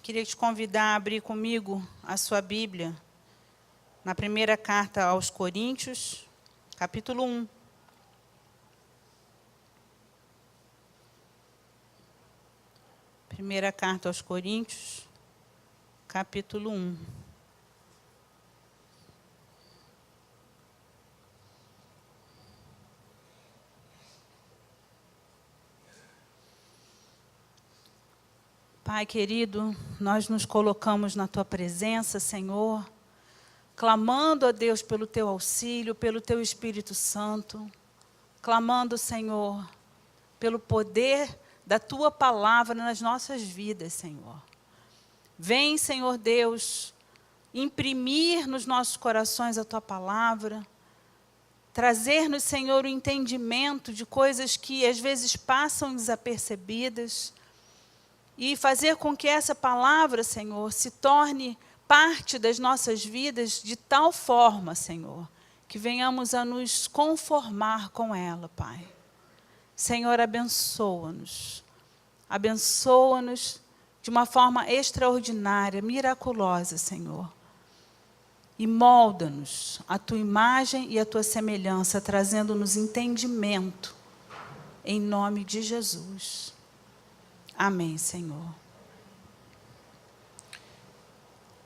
Queria te convidar a abrir comigo a sua Bíblia na primeira carta aos Coríntios, capítulo 1. Primeira carta aos Coríntios, capítulo 1. Pai querido, nós nos colocamos na Tua presença, Senhor, clamando a Deus pelo Teu auxílio, pelo Teu Espírito Santo, clamando, Senhor, pelo poder da Tua palavra nas nossas vidas, Senhor. Vem, Senhor Deus, imprimir nos nossos corações a Tua palavra, trazer-nos, Senhor, o entendimento de coisas que às vezes passam desapercebidas, e fazer com que essa palavra, Senhor, se torne parte das nossas vidas de tal forma, Senhor, que venhamos a nos conformar com ela, Pai. Senhor, abençoa-nos. Abençoa-nos de uma forma extraordinária, miraculosa, Senhor. E molda-nos a Tua imagem e a Tua semelhança, trazendo-nos entendimento, em nome de Jesus. Amém, Senhor.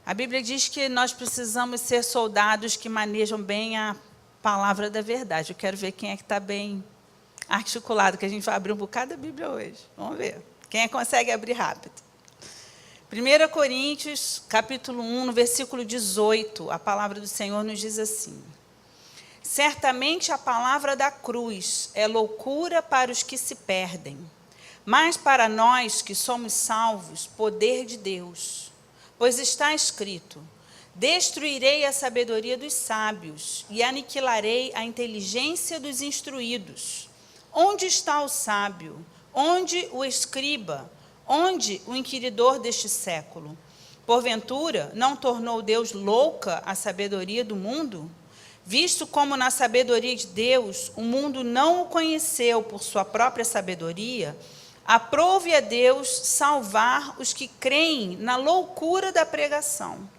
A Bíblia diz que nós precisamos ser soldados que manejam bem a palavra da verdade. Eu quero ver quem é que está bem articulado, que a gente vai abrir um bocado da Bíblia hoje. Vamos ver. Quem é que consegue abrir rápido? 1 Coríntios, capítulo 1, no versículo 18, a palavra do Senhor nos diz assim: certamente a palavra da cruz é loucura para os que se perdem, mas para nós que somos salvos, poder de Deus. Pois está escrito: destruirei a sabedoria dos sábios e aniquilarei a inteligência dos instruídos. Onde está o sábio? Onde o escriba? Onde o inquiridor deste século? Porventura, não tornou Deus louca a sabedoria do mundo? Visto como na sabedoria de Deus o mundo não o conheceu por sua própria sabedoria, aprove a Deus salvar os que creem na loucura da pregação.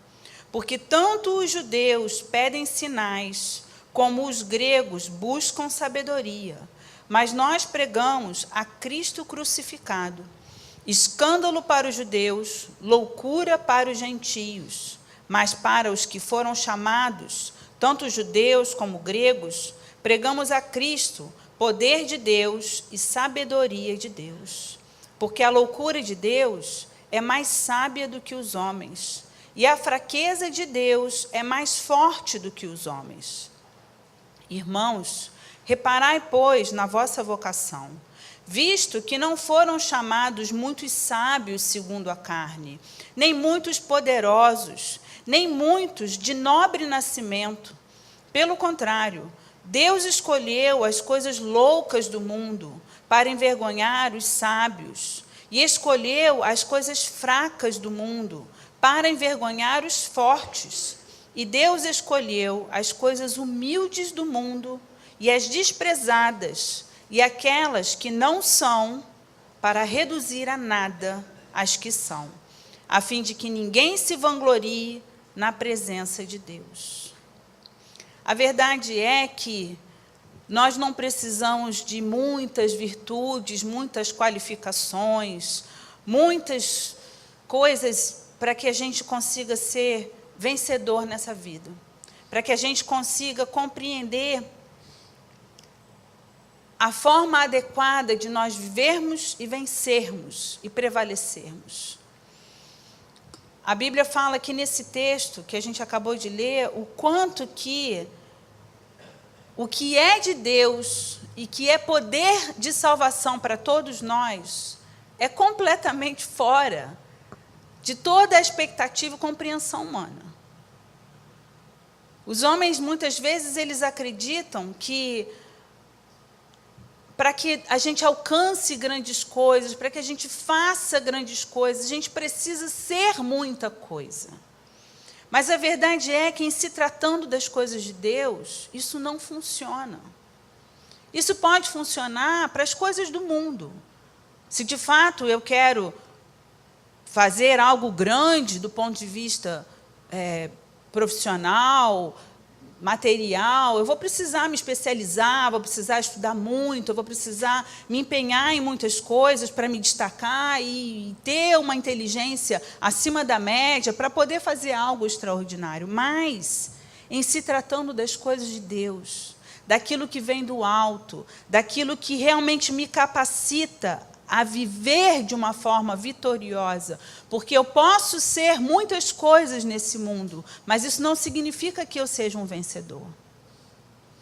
Porque tanto os judeus pedem sinais, como os gregos buscam sabedoria. Mas nós pregamos a Cristo crucificado, escândalo para os judeus, loucura para os gentios. Mas para os que foram chamados, tanto judeus como gregos, pregamos a Cristo, poder de Deus e sabedoria de Deus. Porque a loucura de Deus é mais sábia do que os homens, e a fraqueza de Deus é mais forte do que os homens. Irmãos, reparai, pois, na vossa vocação, visto que não foram chamados muitos sábios segundo a carne, nem muitos poderosos, nem muitos de nobre nascimento. Pelo contrário, Deus escolheu as coisas loucas do mundo para envergonhar os sábios, e escolheu as coisas fracas do mundo para envergonhar os fortes. E Deus escolheu as coisas humildes do mundo e as desprezadas, e aquelas que não são, para reduzir a nada as que são, a fim de que ninguém se vanglorie na presença de Deus. A verdade é que nós não precisamos de muitas virtudes, muitas qualificações, muitas coisas para que a gente consiga ser vencedor nessa vida, para que a gente consiga compreender a forma adequada de nós vivermos e vencermos e prevalecermos. A Bíblia fala que nesse texto que a gente acabou de ler, o quanto que o que é de Deus e que é poder de salvação para todos nós é completamente fora de toda a expectativa e compreensão humana. Os homens, muitas vezes, eles acreditam que para que a gente alcance grandes coisas, para que a gente faça grandes coisas, a gente precisa ser muita coisa. Mas a verdade é que, em se tratando das coisas de Deus, isso não funciona. Isso pode funcionar para as coisas do mundo. Se, de fato, eu quero fazer algo grande do ponto de vista profissional, material, eu vou precisar me especializar, vou precisar estudar muito, eu vou precisar me empenhar em muitas coisas para me destacar e ter uma inteligência acima da média para poder fazer algo extraordinário. Mas, em se tratando das coisas de Deus, daquilo que vem do alto, daquilo que realmente me capacita a viver de uma forma vitoriosa, porque eu posso ser muitas coisas nesse mundo, mas isso não significa que eu seja um vencedor.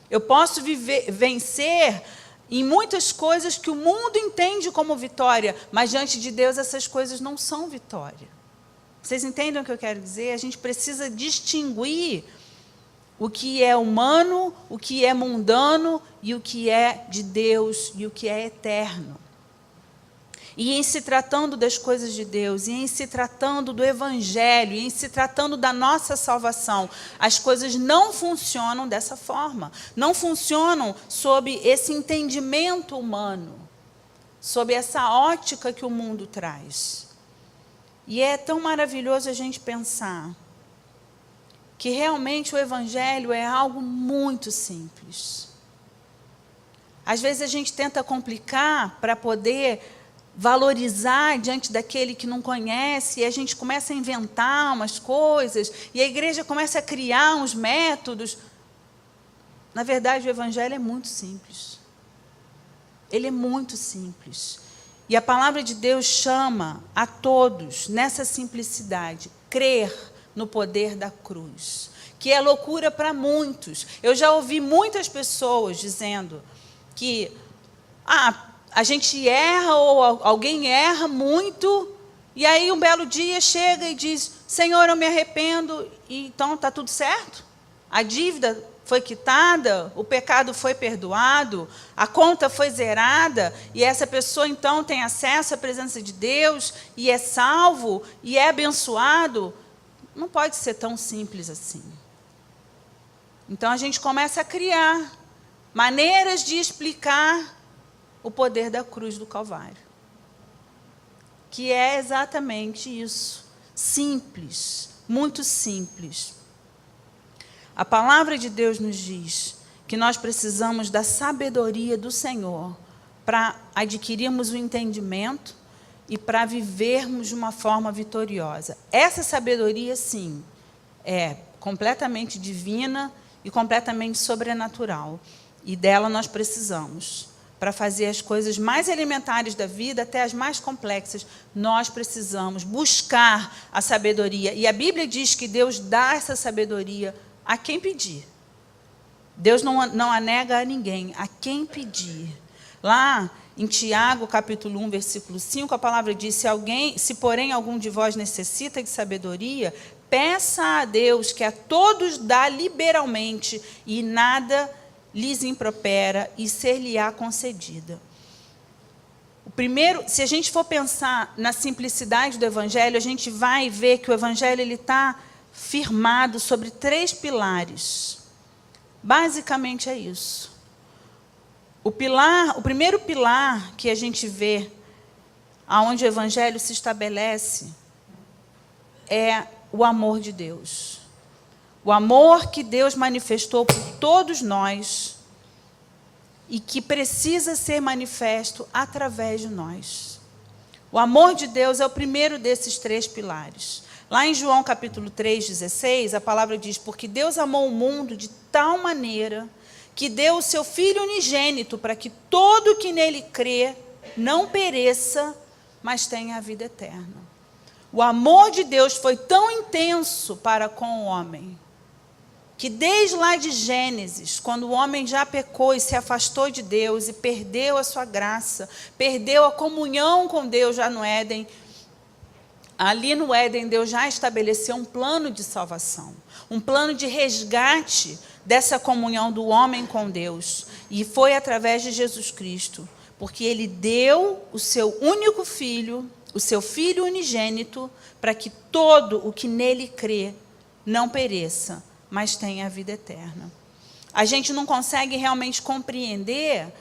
Eu posso vencer em muitas coisas que o mundo entende como vitória, mas diante de Deus essas coisas não são vitória. Vocês entendem o que eu quero dizer? A gente precisa distinguir o que é humano, o que é mundano e o que é de Deus e o que é eterno. E em se tratando das coisas de Deus, e em se tratando do Evangelho, e em se tratando da nossa salvação, as coisas não funcionam dessa forma. Não funcionam sob esse entendimento humano, sob essa ótica que o mundo traz. E é tão maravilhoso a gente pensar que realmente o Evangelho é algo muito simples. Às vezes a gente tenta complicar para poder valorizar diante daquele que não conhece, e a gente começa a inventar umas coisas, e a igreja começa a criar uns métodos. Na verdade, o Evangelho é muito simples. Ele é muito simples. E a palavra de Deus chama a todos, nessa simplicidade, crer no poder da cruz, que é loucura para muitos. Eu já ouvi muitas pessoas dizendo que a gente erra, ou alguém erra muito, e aí um belo dia chega e diz, Senhor, eu me arrependo, e então está tudo certo? A dívida foi quitada, o pecado foi perdoado, a conta foi zerada, e essa pessoa então tem acesso à presença de Deus, e é salvo, e é abençoado. Não pode ser tão simples assim. Então a gente começa a criar maneiras de explicar o poder da cruz do Calvário, que é exatamente isso, simples, muito simples. A palavra de Deus nos diz que nós precisamos da sabedoria do Senhor para adquirirmos o entendimento e para vivermos de uma forma vitoriosa. Essa sabedoria, sim, é completamente divina e completamente sobrenatural, e dela nós precisamos. Para fazer as coisas mais elementares da vida, até as mais complexas, nós precisamos buscar a sabedoria. E a Bíblia diz que Deus dá essa sabedoria a quem pedir. Deus não a nega a ninguém, a quem pedir. Lá em Tiago, capítulo 1, versículo 5, a palavra diz, se porém algum de vós necessita de sabedoria, peça a Deus, que a todos dá liberalmente, e nada lhes impropera, e ser-lhe-á concedida. Se a gente for pensar na simplicidade do Evangelho, a gente vai ver que o Evangelho está firmado sobre 3 pilares. Basicamente é isso. O primeiro pilar que a gente vê, aonde o Evangelho se estabelece, é o amor de Deus. O amor que Deus manifestou por todos nós e que precisa ser manifesto através de nós. O amor de Deus é o primeiro desses 3 pilares. Lá em João capítulo 3,16, a palavra diz, porque Deus amou o mundo de tal maneira que deu o seu Filho unigênito para que todo que nele crê não pereça, mas tenha a vida eterna. O amor de Deus foi tão intenso para com o homem, que desde lá de Gênesis, quando o homem já pecou e se afastou de Deus e perdeu a sua graça, perdeu a comunhão com Deus já no Éden, ali no Éden Deus já estabeleceu um plano de salvação, um plano de resgate dessa comunhão do homem com Deus, e foi através de Jesus Cristo, porque Ele deu o seu único Filho, o seu Filho unigênito, para que todo o que nele crê não pereça, mas tenha a vida eterna. A gente não consegue realmente compreender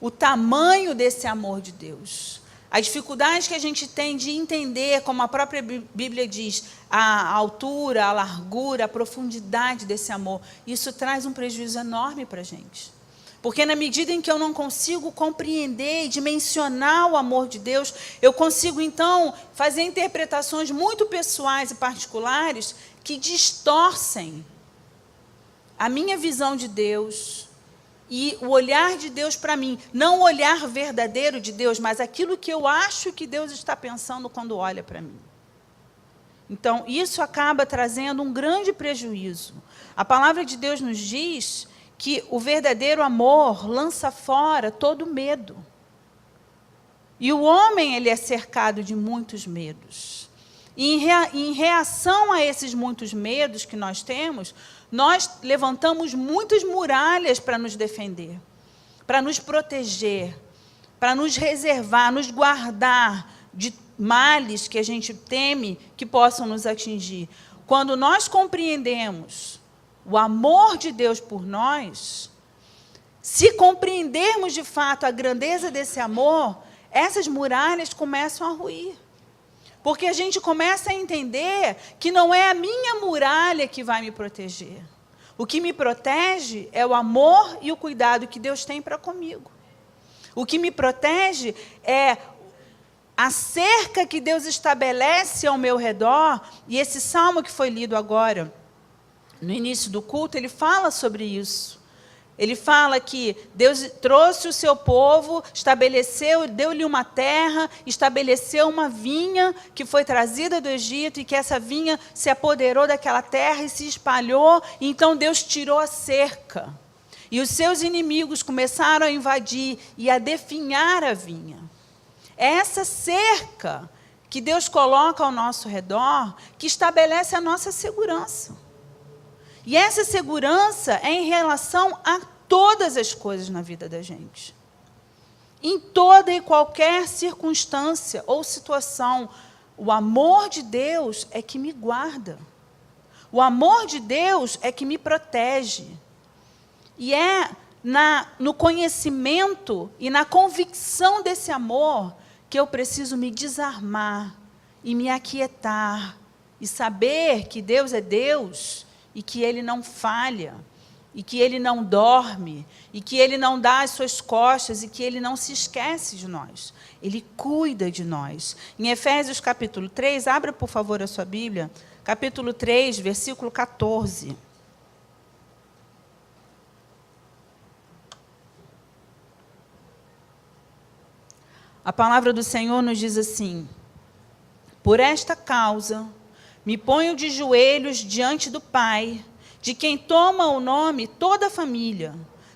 o tamanho desse amor de Deus. A dificuldade que a gente tem de entender, como a própria Bíblia diz, a altura, a largura, a profundidade desse amor, isso traz um prejuízo enorme para a gente. Porque na medida em que eu não consigo compreender e dimensionar o amor de Deus, eu consigo, então, fazer interpretações muito pessoais e particulares que distorcem a minha visão de Deus e o olhar de Deus para mim. Não o olhar verdadeiro de Deus, mas aquilo que eu acho que Deus está pensando quando olha para mim. Então, isso acaba trazendo um grande prejuízo. A palavra de Deus nos diz que o verdadeiro amor lança fora todo medo. E o homem, ele é cercado de muitos medos. E em reação a esses muitos medos que nós temos, nós levantamos muitas muralhas para nos defender, para nos proteger, para nos reservar, nos guardar de males que a gente teme que possam nos atingir. Quando nós compreendemos o amor de Deus por nós, se compreendermos de fato a grandeza desse amor, essas muralhas começam a ruir. Porque a gente começa a entender que não é a minha muralha que vai me proteger. O que me protege é o amor e o cuidado que Deus tem para comigo. O que me protege é a cerca que Deus estabelece ao meu redor. E esse salmo que foi lido agora, no início do culto, ele fala sobre isso. Ele fala que Deus trouxe o seu povo, estabeleceu, deu-lhe uma terra, estabeleceu uma vinha que foi trazida do Egito e que essa vinha se apoderou daquela terra e se espalhou. E então Deus tirou a cerca. E os seus inimigos começaram a invadir e a definhar a vinha. É essa cerca que Deus coloca ao nosso redor que estabelece a nossa segurança. E essa segurança é em relação a todas as coisas na vida da gente. Em toda e qualquer circunstância ou situação, o amor de Deus é que me guarda. O amor de Deus é que me protege. E é no conhecimento e na convicção desse amor que eu preciso me desarmar e me aquietar e saber que Deus é Deus e que Ele não falha, e que Ele não dorme, e que Ele não dá as suas costas, e que Ele não se esquece de nós. Ele cuida de nós. Em Efésios capítulo 3, abra por favor a sua Bíblia, capítulo 3, versículo 14. A palavra do Senhor nos diz assim: por esta causa, me ponho de joelhos diante do Pai, de quem toma o nome toda a família,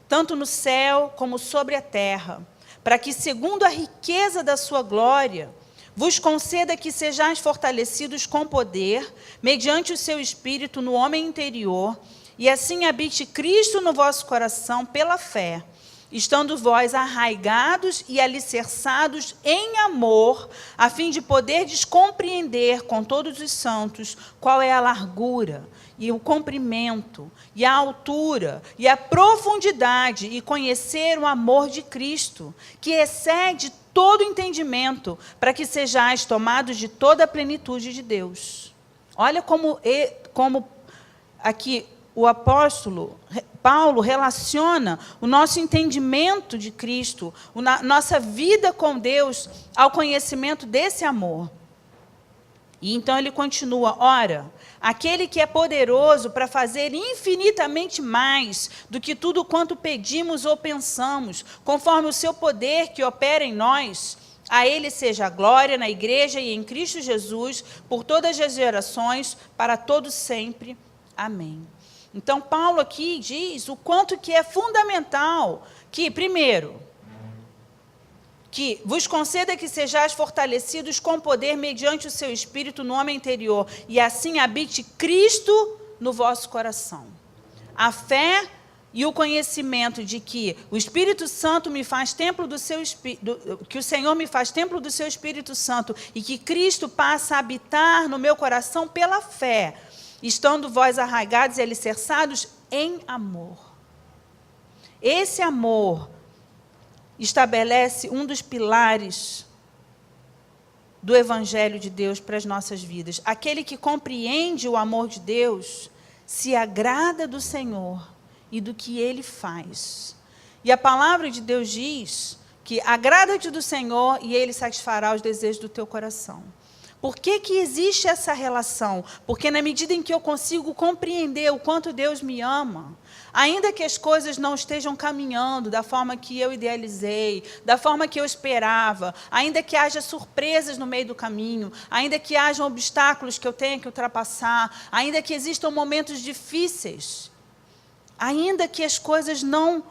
tanto no céu como sobre a terra, para que, segundo a riqueza da sua glória, vos conceda que sejais fortalecidos com poder, mediante o seu Espírito no homem interior, e assim habite Cristo no vosso coração pela fé, estando vós arraigados e alicerçados em amor, a fim de poderdes compreender com todos os santos qual é a largura, e o comprimento, e a altura, e a profundidade, e conhecer o amor de Cristo, que excede todo entendimento, para que sejais tomados de toda a plenitude de Deus. Olha como aqui o apóstolo Paulo relaciona o nosso entendimento de Cristo, nossa vida com Deus, ao conhecimento desse amor. E então ele continua: ora, aquele que é poderoso para fazer infinitamente mais do que tudo quanto pedimos ou pensamos, conforme o seu poder que opera em nós, a ele seja a glória na igreja e em Cristo Jesus, por todas as gerações, para todos sempre. Amém. Então, Paulo aqui diz o quanto que é fundamental que, primeiro, que vos conceda que sejais fortalecidos com poder mediante o seu Espírito no homem interior, e assim habite Cristo no vosso coração. A fé e o conhecimento de que o Espírito Santo me faz templo do seu Espírito, que o Senhor me faz templo do seu Espírito Santo, e que Cristo passa a habitar no meu coração pela fé, estando vós arraigados e alicerçados em amor. Esse amor estabelece um dos pilares do Evangelho de Deus para as nossas vidas. Aquele que compreende o amor de Deus se agrada do Senhor e do que Ele faz. E a palavra de Deus diz que agrada-te do Senhor e Ele satisfará os desejos do teu coração. Por que que existe essa relação? Porque na medida em que eu consigo compreender o quanto Deus me ama, ainda que as coisas não estejam caminhando da forma que eu idealizei, da forma que eu esperava, ainda que haja surpresas no meio do caminho, ainda que hajam obstáculos que eu tenha que ultrapassar, ainda que existam momentos difíceis, ainda que as coisas não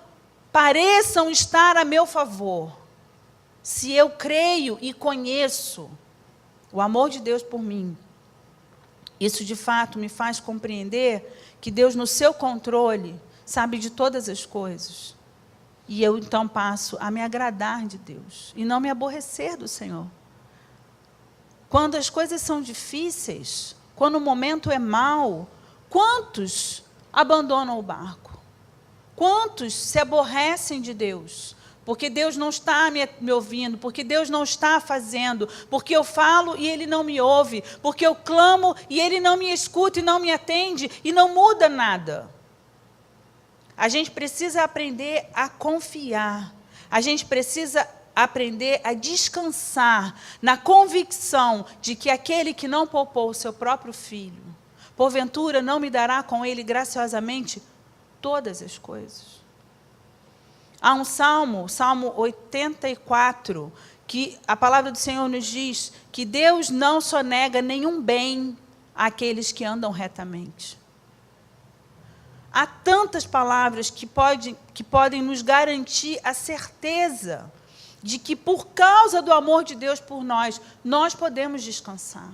pareçam estar a meu favor, se eu creio e conheço o amor de Deus por mim, isso de fato me faz compreender que Deus, no seu controle, sabe de todas as coisas. E eu então passo a me agradar de Deus e não me aborrecer do Senhor. Quando as coisas são difíceis, quando o momento é mau, quantos abandonam o barco? Quantos se aborrecem de Deus? Porque Deus não está me ouvindo, porque Deus não está fazendo, porque eu falo e Ele não me ouve, porque eu clamo e Ele não me escuta e não me atende e não muda nada. A gente precisa aprender a confiar, a gente precisa aprender a descansar na convicção de que aquele que não poupou o seu próprio filho, porventura não me dará com ele graciosamente todas as coisas. Há um salmo, Salmo 84, que a palavra do Senhor nos diz que Deus não sonega nenhum bem àqueles que andam retamente. Há tantas palavras que podem nos garantir a certeza de que, por causa do amor de Deus por nós, nós podemos descansar.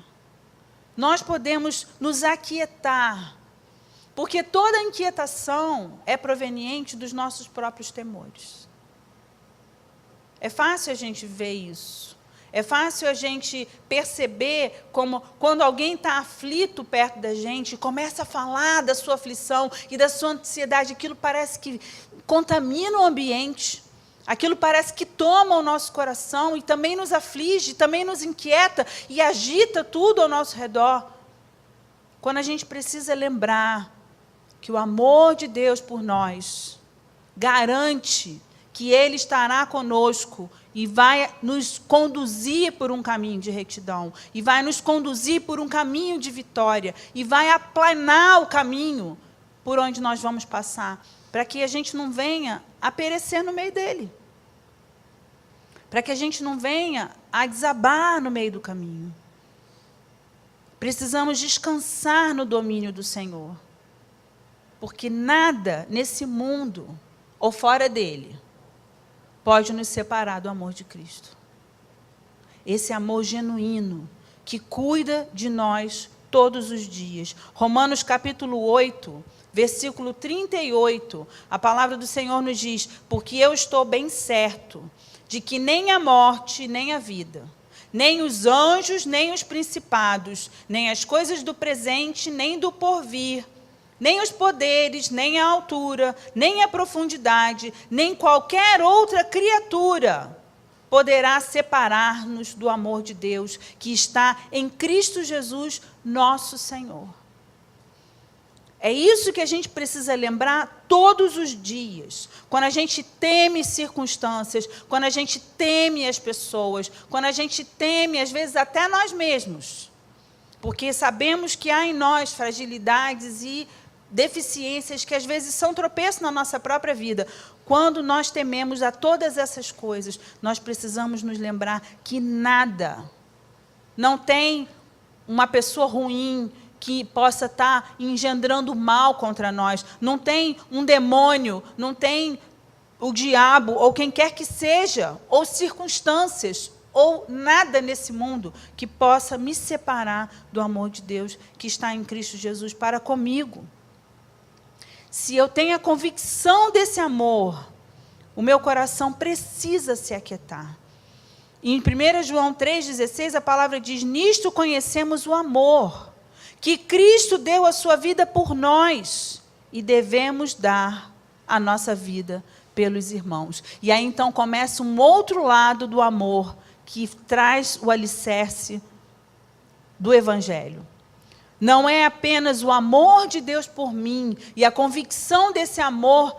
Nós podemos nos aquietar. Porque toda inquietação é proveniente dos nossos próprios temores. É fácil a gente ver isso. É fácil a gente perceber como, quando alguém está aflito perto da gente, começa a falar da sua aflição e da sua ansiedade, aquilo parece que contamina o ambiente. Aquilo parece que toma o nosso coração e também nos aflige, também nos inquieta e agita tudo ao nosso redor. Quando a gente precisa lembrar que o amor de Deus por nós garante que Ele estará conosco e vai nos conduzir por um caminho de retidão, e vai nos conduzir por um caminho de vitória, e vai aplanar o caminho por onde nós vamos passar, para que a gente não venha a perecer no meio dele, para que a gente não venha a desabar no meio do caminho. Precisamos descansar no domínio do Senhor. Porque nada nesse mundo, ou fora dele, pode nos separar do amor de Cristo. Esse amor genuíno, que cuida de nós todos os dias. Romanos capítulo 8, versículo 38, a palavra do Senhor nos diz: porque eu estou bem certo de que nem a morte, nem a vida, nem os anjos, nem os principados, nem as coisas do presente, nem do porvir, nem os poderes, nem a altura, nem a profundidade, nem qualquer outra criatura poderá separar-nos do amor de Deus que está em Cristo Jesus, nosso Senhor. É isso que a gente precisa lembrar todos os dias. Quando a gente teme circunstâncias, quando a gente teme as pessoas, quando a gente teme, às vezes, até nós mesmos. Porque sabemos que há em nós fragilidades e deficiências que às vezes são tropeços na nossa própria vida. Quando nós tememos a todas essas coisas, nós precisamos nos lembrar que nada, não tem uma pessoa ruim que possa estar engendrando mal contra nós, não tem um demônio, não tem o diabo, ou quem quer que seja, ou circunstâncias, ou nada nesse mundo que possa me separar do amor de Deus que está em Cristo Jesus para comigo. Se eu tenho a convicção desse amor, o meu coração precisa se aquietar. Em 1 João 3,16, a palavra diz: nisto conhecemos o amor, que Cristo deu a sua vida por nós, e devemos dar a nossa vida pelos irmãos. E aí então começa um outro lado do amor, que traz o alicerce do Evangelho. Não é apenas o amor de Deus por mim e a convicção desse amor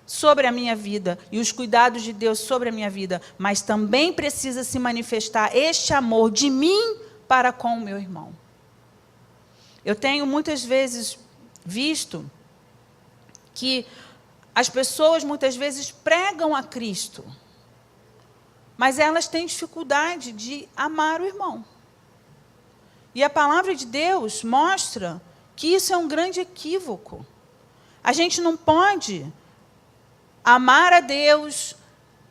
sobre a minha vida e os cuidados de Deus sobre a minha vida, mas também precisa se manifestar este amor de mim para com o meu irmão. Eu tenho muitas vezes visto que as pessoas muitas vezes pregam a Cristo, mas elas têm dificuldade de amar o irmão. E a palavra de Deus mostra que isso é um grande equívoco. A gente não pode amar a Deus,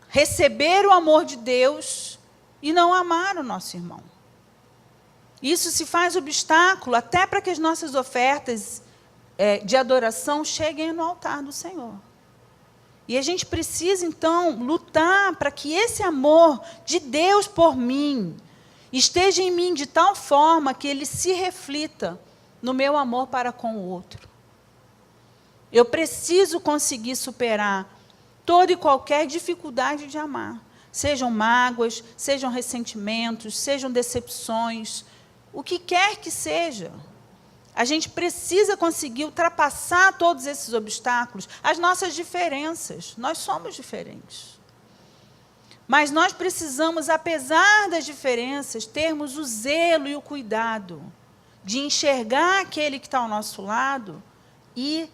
receber o amor de Deus e não amar o nosso irmão. Isso se faz obstáculo até para que as nossas ofertas de adoração cheguem no altar do Senhor. E a gente precisa, então, lutar para que esse amor de Deus por mim esteja em mim de tal forma que ele se reflita no meu amor para com o outro. Eu preciso conseguir superar toda e qualquer dificuldade de amar. Sejam mágoas, sejam ressentimentos, sejam decepções, o que quer que seja. A gente precisa conseguir ultrapassar todos esses obstáculos, as nossas diferenças. Nós somos diferentes. Mas nós precisamos, apesar das diferenças, termos o zelo e o cuidado de enxergar aquele que está ao nosso lado e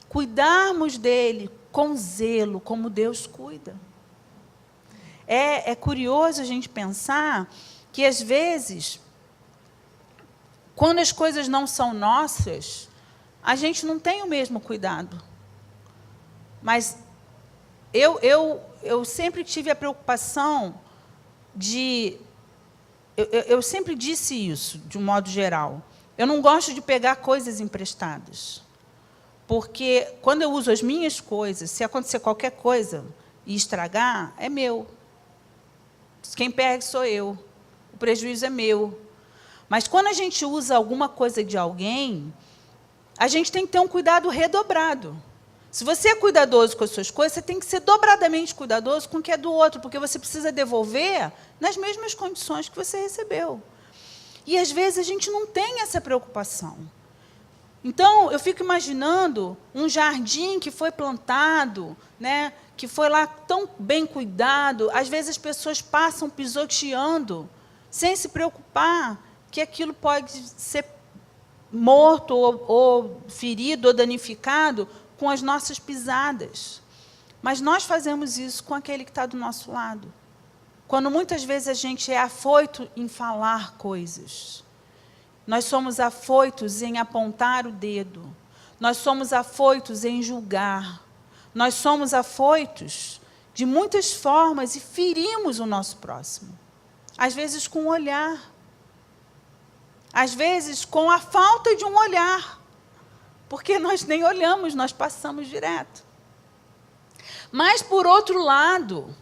cuidarmos dele com zelo, como Deus cuida. É curioso a gente pensar que, às vezes, quando as coisas não são nossas, a gente não tem o mesmo cuidado. Mas eu sempre tive a preocupação de... Eu sempre disse isso, de um modo geral. Eu não gosto de pegar coisas emprestadas. Porque, quando eu uso as minhas coisas, se acontecer qualquer coisa e estragar, é meu. Quem perde sou eu. O prejuízo é meu. Mas, quando a gente usa alguma coisa de alguém, a gente tem que ter um cuidado redobrado. Se você é cuidadoso com as suas coisas, você tem que ser dobradamente cuidadoso com o que é do outro, porque você precisa devolver nas mesmas condições que você recebeu. E, às vezes, a gente não tem essa preocupação. Então, eu fico imaginando um jardim que foi plantado, né, que foi lá tão bem cuidado. Às vezes, as pessoas passam pisoteando, sem se preocupar que aquilo pode ser morto ou ferido ou danificado com as nossas pisadas. Mas nós fazemos isso com aquele que está do nosso lado. Quando muitas vezes a gente é afoito em falar coisas. Nós somos afoitos em apontar o dedo. Nós somos afoitos em julgar. Nós somos afoitos de muitas formas e ferimos o nosso próximo. Às vezes com o olhar. Às vezes com a falta de um olhar. Porque nós nem olhamos, nós passamos direto. Mas, por outro lado,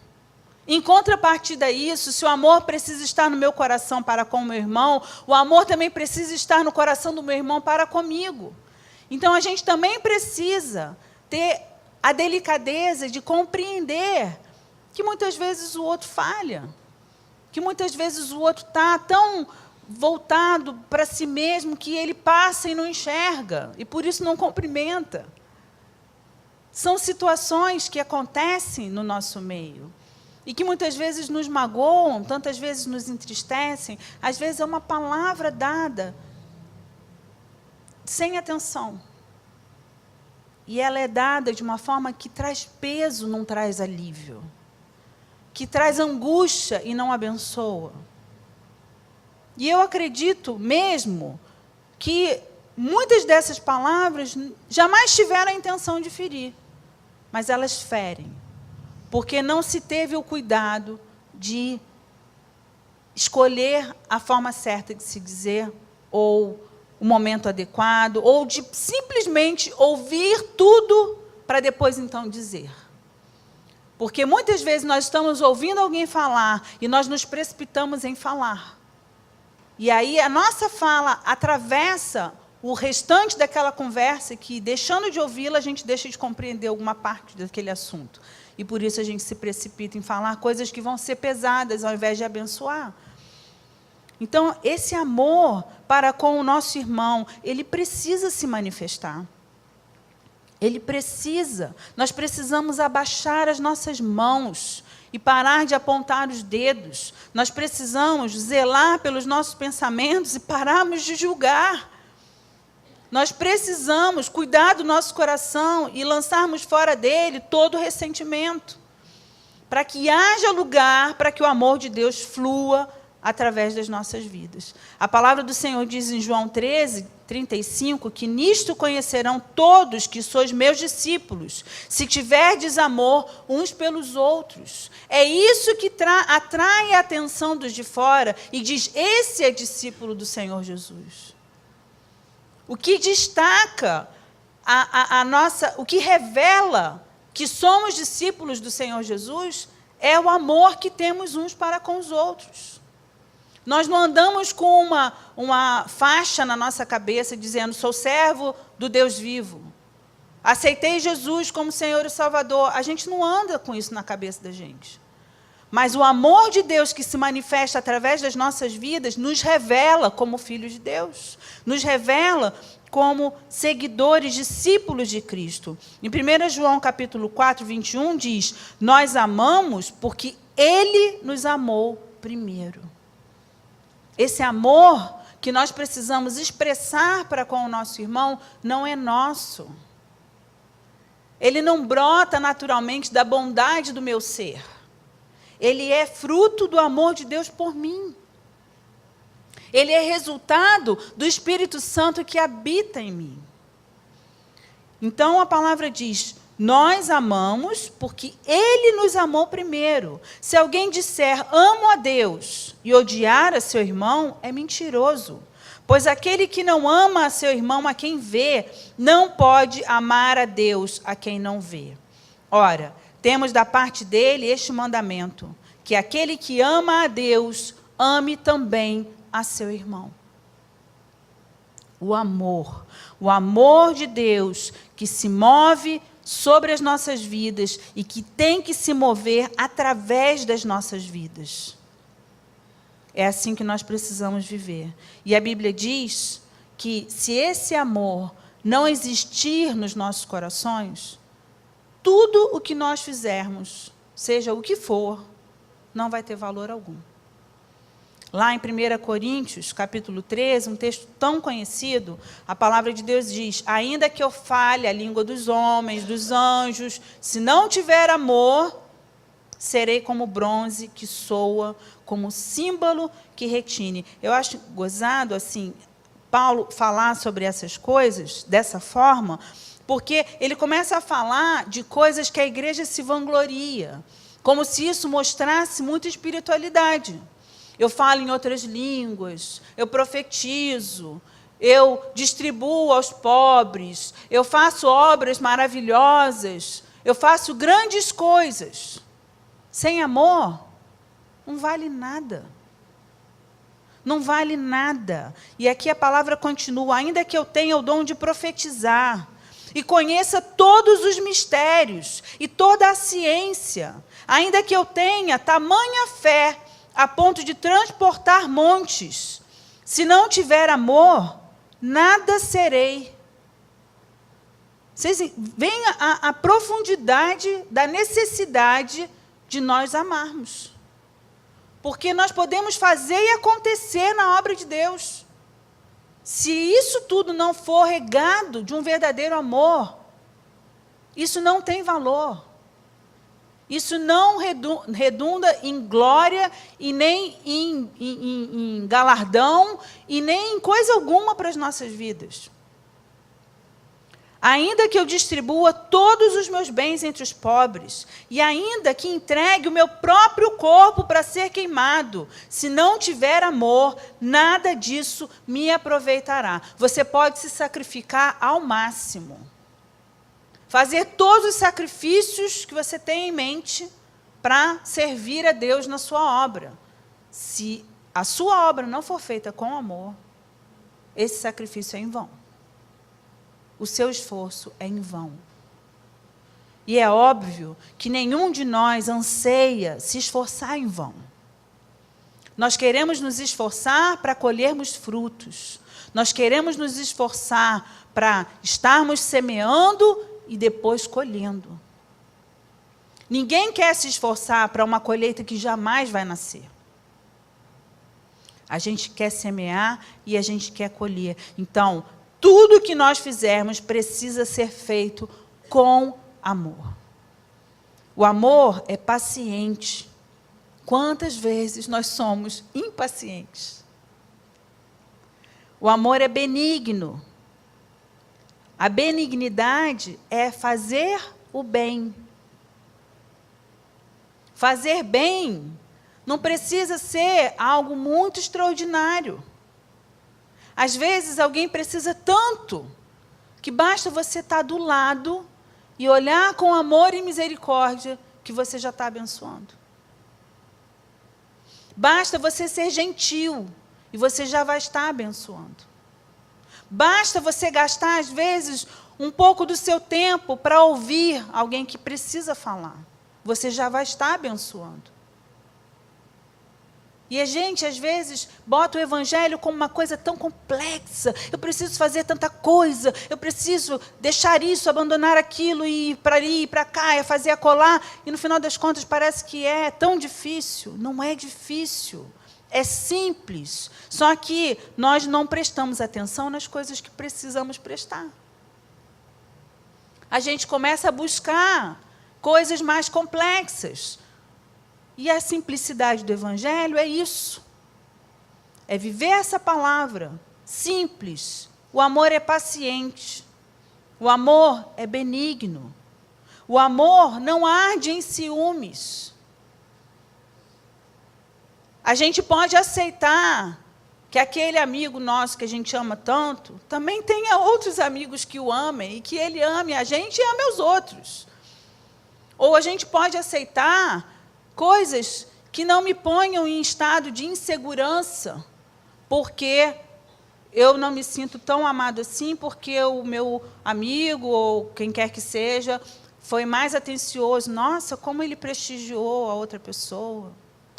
em contrapartida a isso, se o amor precisa estar no meu coração para com o meu irmão, o amor também precisa estar no coração do meu irmão para comigo. Então, a gente também precisa ter a delicadeza de compreender que muitas vezes o outro falha, que muitas vezes o outro está tão voltado para si mesmo que ele passa e não enxerga, e por isso não cumprimenta. São situações que acontecem no nosso meio e que muitas vezes nos magoam, tantas vezes nos entristecem. Às vezes é uma palavra dada sem atenção. E ela é dada de uma forma que traz peso, não traz alívio. Que traz angústia e não abençoa. E eu acredito mesmo que muitas dessas palavras jamais tiveram a intenção de ferir, mas elas ferem, porque não se teve o cuidado de escolher a forma certa de se dizer, ou o momento adequado, ou de simplesmente ouvir tudo para depois então dizer. Porque muitas vezes nós estamos ouvindo alguém falar e nós nos precipitamos em falar. E aí a nossa fala atravessa o restante daquela conversa que, deixando de ouvi-la, a gente deixa de compreender alguma parte daquele assunto. E por isso a gente se precipita em falar coisas que vão ser pesadas, ao invés de abençoar. Então, esse amor para com o nosso irmão, ele precisa se manifestar. Ele precisa. Nós precisamos abaixar as nossas mãos e parar de apontar os dedos. Nós precisamos zelar pelos nossos pensamentos e pararmos de julgar. Nós precisamos cuidar do nosso coração e lançarmos fora dele todo o ressentimento, para que haja lugar para que o amor de Deus flua através das nossas vidas. A palavra do Senhor diz em João 13:35, que nisto conhecerão todos que sois meus discípulos, se tiverdes amor uns pelos outros. É isso que atrai a atenção dos de fora e diz, esse é discípulo do Senhor Jesus. O que destaca o que revela que somos discípulos do Senhor Jesus é o amor que temos uns para com os outros. Nós não andamos com uma faixa na nossa cabeça dizendo, sou servo do Deus vivo. Aceitei Jesus como Senhor e Salvador. A gente não anda com isso na cabeça da gente. Mas o amor de Deus que se manifesta através das nossas vidas nos revela como filhos de Deus. Nos revela como seguidores, discípulos de Cristo. Em 1 João capítulo 4, 21, diz, nós amamos porque Ele nos amou primeiro. Esse amor que nós precisamos expressar para com o nosso irmão não é nosso. Ele não brota naturalmente da bondade do meu ser. Ele é fruto do amor de Deus por mim. Ele é resultado do Espírito Santo que habita em mim. Então a palavra diz, nós amamos porque Ele nos amou primeiro. Se alguém disser, amo a Deus, e odiar a seu irmão, é mentiroso. Pois aquele que não ama a seu irmão a quem vê, não pode amar a Deus a quem não vê. Ora, temos da parte dele este mandamento, que aquele que ama a Deus, ame também a seu irmão. O amor de Deus que se move sobre as nossas vidas e que tem que se mover através das nossas vidas. É assim que nós precisamos viver. E a Bíblia diz que se esse amor não existir nos nossos corações, tudo o que nós fizermos, seja o que for, não vai ter valor algum. Lá em 1 Coríntios, capítulo 13, um texto tão conhecido, a palavra de Deus diz, ainda que eu fale a língua dos homens, dos anjos, se não tiver amor, serei como bronze que soa, como símbolo que retine. Eu acho gozado, assim, Paulo falar sobre essas coisas, dessa forma, porque ele começa a falar de coisas que a igreja se vangloria, como se isso mostrasse muita espiritualidade. Eu falo em outras línguas, eu profetizo, eu distribuo aos pobres, eu faço obras maravilhosas, eu faço grandes coisas. Sem amor, não vale nada. Não vale nada. E aqui a palavra continua, ainda que eu tenha o dom de profetizar, e conheça todos os mistérios, e toda a ciência, ainda que eu tenha tamanha fé, a ponto de transportar montes, se não tiver amor, nada serei. Vocês veem a profundidade da necessidade de nós amarmos. Porque nós podemos fazer e acontecer na obra de Deus. Se isso tudo não for regado de um verdadeiro amor, isso não tem valor. Isso não redunda em glória e nem em galardão e nem em coisa alguma para as nossas vidas. Ainda que eu distribua todos os meus bens entre os pobres, e ainda que entregue o meu próprio corpo para ser queimado, se não tiver amor, nada disso me aproveitará. Você pode se sacrificar ao máximo. Fazer todos os sacrifícios que você tem em mente para servir a Deus na sua obra. Se a sua obra não for feita com amor, esse sacrifício é em vão. o seu esforço é em vão. E é óbvio que nenhum de nós anseia se esforçar em vão. Nós queremos nos esforçar para colhermos frutos. Nós queremos nos esforçar para estarmos semeando e depois colhendo. Ninguém quer se esforçar para uma colheita que jamais vai nascer. A gente quer semear e a gente quer colher. Então, tudo que nós fizermos precisa ser feito com amor. O amor é paciente. Quantas vezes nós somos impacientes? O amor é benigno. A benignidade é fazer o bem. Fazer bem não precisa ser algo muito extraordinário. Às vezes, alguém precisa tanto que basta você estar do lado e olhar com amor e misericórdia que você já está abençoando. Basta você ser gentil e você já vai estar abençoando. Basta você gastar, às vezes, um pouco do seu tempo para ouvir alguém que precisa falar. Você já vai estar abençoando. E a gente, às vezes, bota o evangelho como uma coisa tão complexa. Eu preciso fazer tanta coisa, eu preciso deixar isso, abandonar aquilo, e ir para ali, ir para cá, é fazer acolá. E, no final das contas, parece que é tão difícil. Não é difícil, é simples. Só que nós não prestamos atenção nas coisas que precisamos prestar. A gente começa a buscar coisas mais complexas. E a simplicidade do evangelho é isso. É viver essa palavra simples. O amor é paciente. O amor é benigno. O amor não arde em ciúmes. A gente pode aceitar que aquele amigo nosso que a gente ama tanto, também tenha outros amigos que o amem, e que ele ame a gente e ame os outros. Ou a gente pode aceitar coisas que não me ponham em estado de insegurança, porque eu não me sinto tão amado assim, porque o meu amigo, ou quem quer que seja, foi mais atencioso. Nossa, como ele prestigiou a outra pessoa,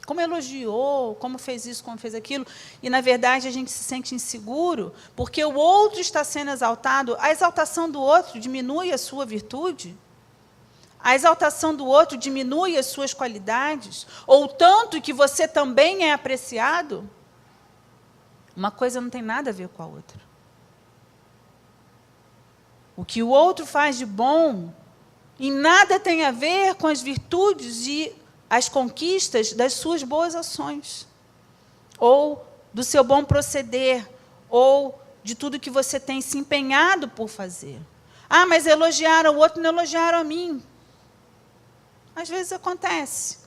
como elogiou, como fez isso, como fez aquilo. E, na verdade, a gente se sente inseguro, porque o outro está sendo exaltado. A exaltação do outro diminui a sua virtude? A exaltação do outro diminui as suas qualidades? Ou tanto que você também é apreciado? Uma coisa não tem nada a ver com a outra. O que o outro faz de bom, em nada tem a ver com as virtudes e as conquistas das suas boas ações. Ou do seu bom proceder, ou de tudo que você tem se empenhado por fazer. Ah, mas elogiaram o outro, não elogiaram a mim. Às vezes acontece,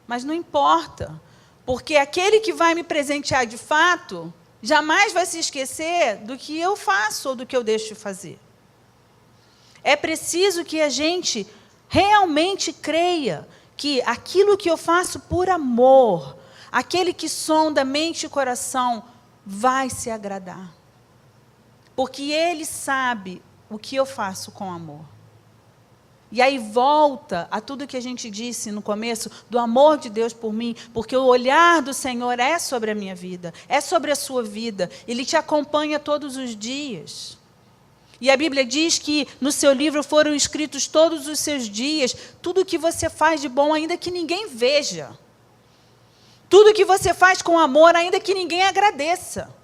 mas não importa, porque aquele que vai me presentear de fato, jamais vai se esquecer do que eu faço ou do que eu deixo de fazer. É preciso que a gente realmente creia que aquilo que eu faço por amor, aquele que sonda mente e coração, vai se agradar. Porque ele sabe o que eu faço com amor. E aí volta a tudo que a gente disse no começo, do amor de Deus por mim, porque o olhar do Senhor é sobre a minha vida, é sobre a sua vida. Ele te acompanha todos os dias. E a Bíblia diz que no seu livro foram escritos todos os seus dias, tudo que você faz de bom, ainda que ninguém veja. Tudo que você faz com amor, ainda que ninguém agradeça.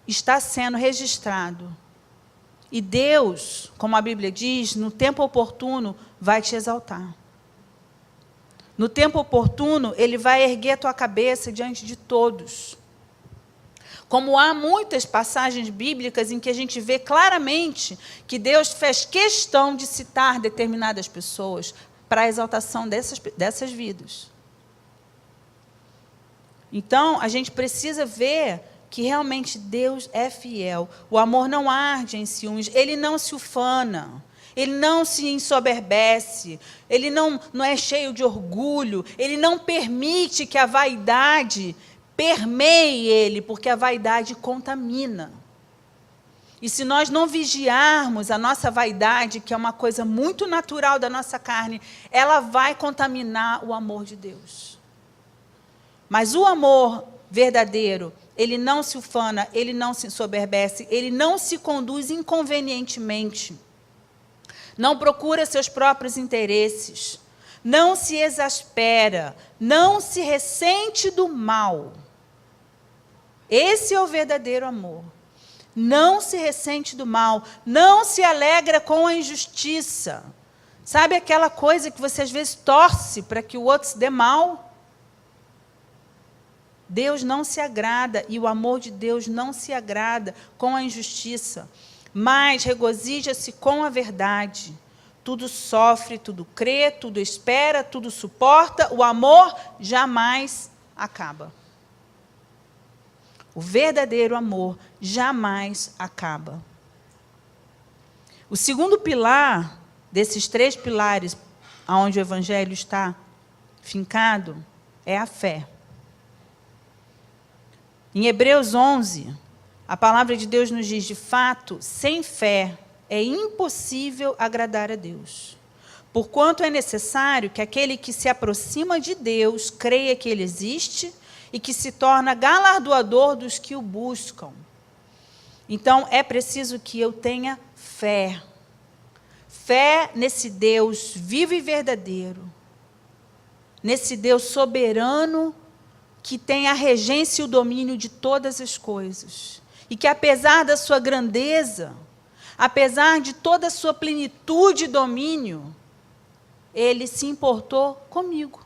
Está sendo registrado. E Deus, como a Bíblia diz, no tempo oportuno, vai te exaltar. No tempo oportuno, Ele vai erguer a tua cabeça diante de todos. Como há muitas passagens bíblicas em que a gente vê claramente que Deus fez questão de citar determinadas pessoas para a exaltação dessas vidas. Então, a gente precisa ver que realmente Deus é fiel. O amor não arde em ciúmes, ele não se ufana, ele não se ensoberbece, ele não é cheio de orgulho, ele não permite que a vaidade permeie ele, porque a vaidade contamina. E se nós não vigiarmos a nossa vaidade, que é uma coisa muito natural da nossa carne, ela vai contaminar o amor de Deus. Mas o amor verdadeiro, ele não se ufana, ele não se ensoberbece, ele não se conduz inconvenientemente. Não procura seus próprios interesses, não se exaspera, não se ressente do mal. Esse é o verdadeiro amor. Não se ressente do mal, não se alegra com a injustiça. Sabe aquela coisa que você às vezes torce para que o outro se dê mal? Deus não se agrada, e o amor de Deus não se agrada com a injustiça, mas regozija-se com a verdade. Tudo sofre, tudo crê, tudo espera, tudo suporta, o amor jamais acaba. O verdadeiro amor jamais acaba. O segundo pilar desses 3 pilares, onde o Evangelho está fincado, é a fé. Em Hebreus 11, a palavra de Deus nos diz, de fato, sem fé é impossível agradar a Deus. Porquanto é necessário que aquele que se aproxima de Deus creia que Ele existe e que se torna galardoador dos que o buscam. Então, é preciso que eu tenha fé. Fé nesse Deus vivo e verdadeiro. Nesse Deus soberano que tem a regência e o domínio de todas as coisas. E que, apesar da sua grandeza, apesar de toda a sua plenitude e domínio, Ele se importou comigo.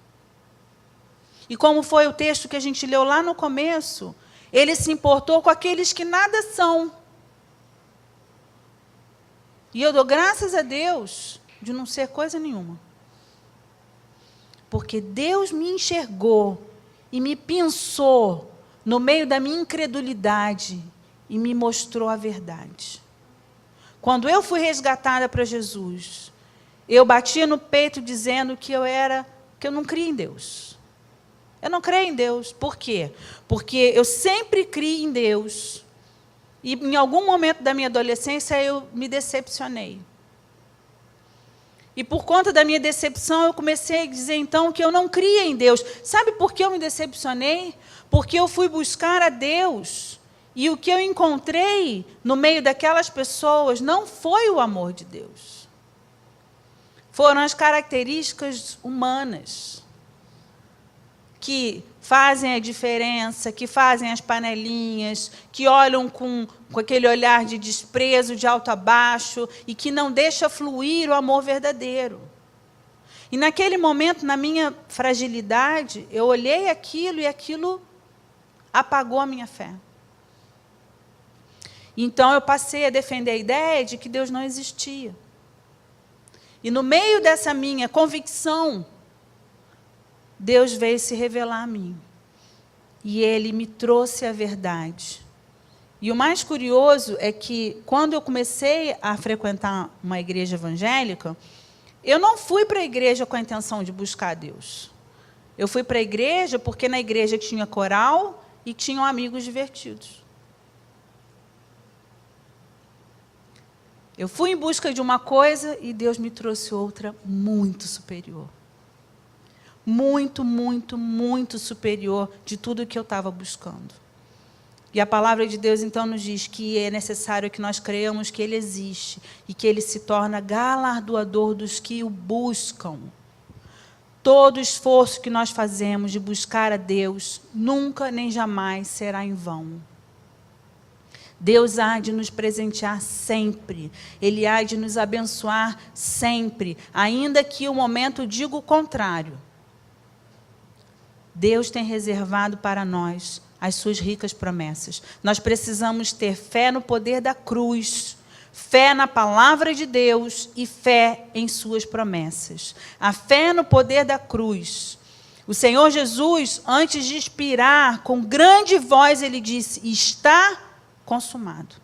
E como foi o texto que a gente leu lá no começo, Ele se importou com aqueles que nada são. E eu dou graças a Deus de não ser coisa nenhuma. Porque Deus me enxergou e me pensou no meio da minha incredulidade e me mostrou a verdade. Quando eu fui resgatada para Jesus, eu batia no peito dizendo que eu não cria em Deus. Eu não creio em Deus. Por quê? Porque eu sempre criei em Deus. E em algum momento da minha adolescência eu me decepcionei. E por conta da minha decepção eu comecei a dizer então que eu não cria em Deus. Sabe por que eu me decepcionei? Porque eu fui buscar a Deus. E o que eu encontrei no meio daquelas pessoas não foi o amor de Deus. Foram as características humanas que fazem a diferença, que fazem as panelinhas, que olham com aquele olhar de desprezo, de alto a baixo, e que não deixa fluir o amor verdadeiro. E naquele momento, na minha fragilidade, eu olhei aquilo e aquilo apagou a minha fé. Então eu passei a defender a ideia de que Deus não existia. E no meio dessa minha convicção, Deus veio se revelar a mim. E Ele me trouxe a verdade. E o mais curioso é que, quando eu comecei a frequentar uma igreja evangélica, eu não fui para a igreja com a intenção de buscar Deus. Eu fui para a igreja porque na igreja tinha coral e tinham amigos divertidos. Eu fui em busca de uma coisa e Deus me trouxe outra muito superior. Muito, muito, muito superior de tudo que eu estava buscando. E a palavra de Deus, então, nos diz que é necessário que nós creiamos que Ele existe e que Ele se torna galardoador dos que o buscam. Todo esforço que nós fazemos de buscar a Deus nunca nem jamais será em vão. Deus há de nos presentear sempre. Ele há de nos abençoar sempre, ainda que o momento diga o contrário. Deus tem reservado para nós as suas ricas promessas. Nós precisamos ter fé no poder da cruz, fé na palavra de Deus e fé em suas promessas. A fé no poder da cruz. O Senhor Jesus, antes de expirar, com grande voz, Ele disse, está consumado.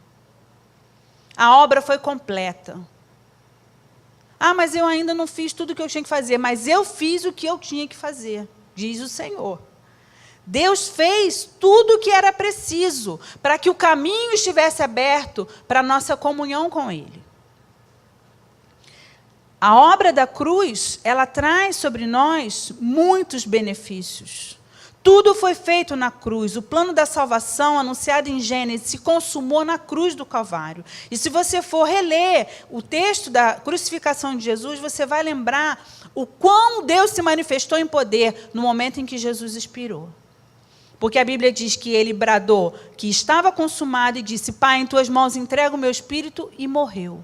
A obra foi completa. Ah, mas eu ainda não fiz tudo o que eu tinha que fazer, mas eu fiz o que eu tinha que fazer, diz o Senhor. Deus fez tudo o que era preciso para que o caminho estivesse aberto para a nossa comunhão com Ele. A obra da cruz, ela traz sobre nós muitos benefícios. Tudo foi feito na cruz. O plano da salvação, anunciado em Gênesis, se consumou na cruz do Calvário. E se você for reler o texto da crucificação de Jesus, você vai lembrar o quão Deus se manifestou em poder no momento em que Jesus expirou. Porque a Bíblia diz que ele bradou que estava consumado e disse: Pai, em tuas mãos entrego o meu espírito, e morreu.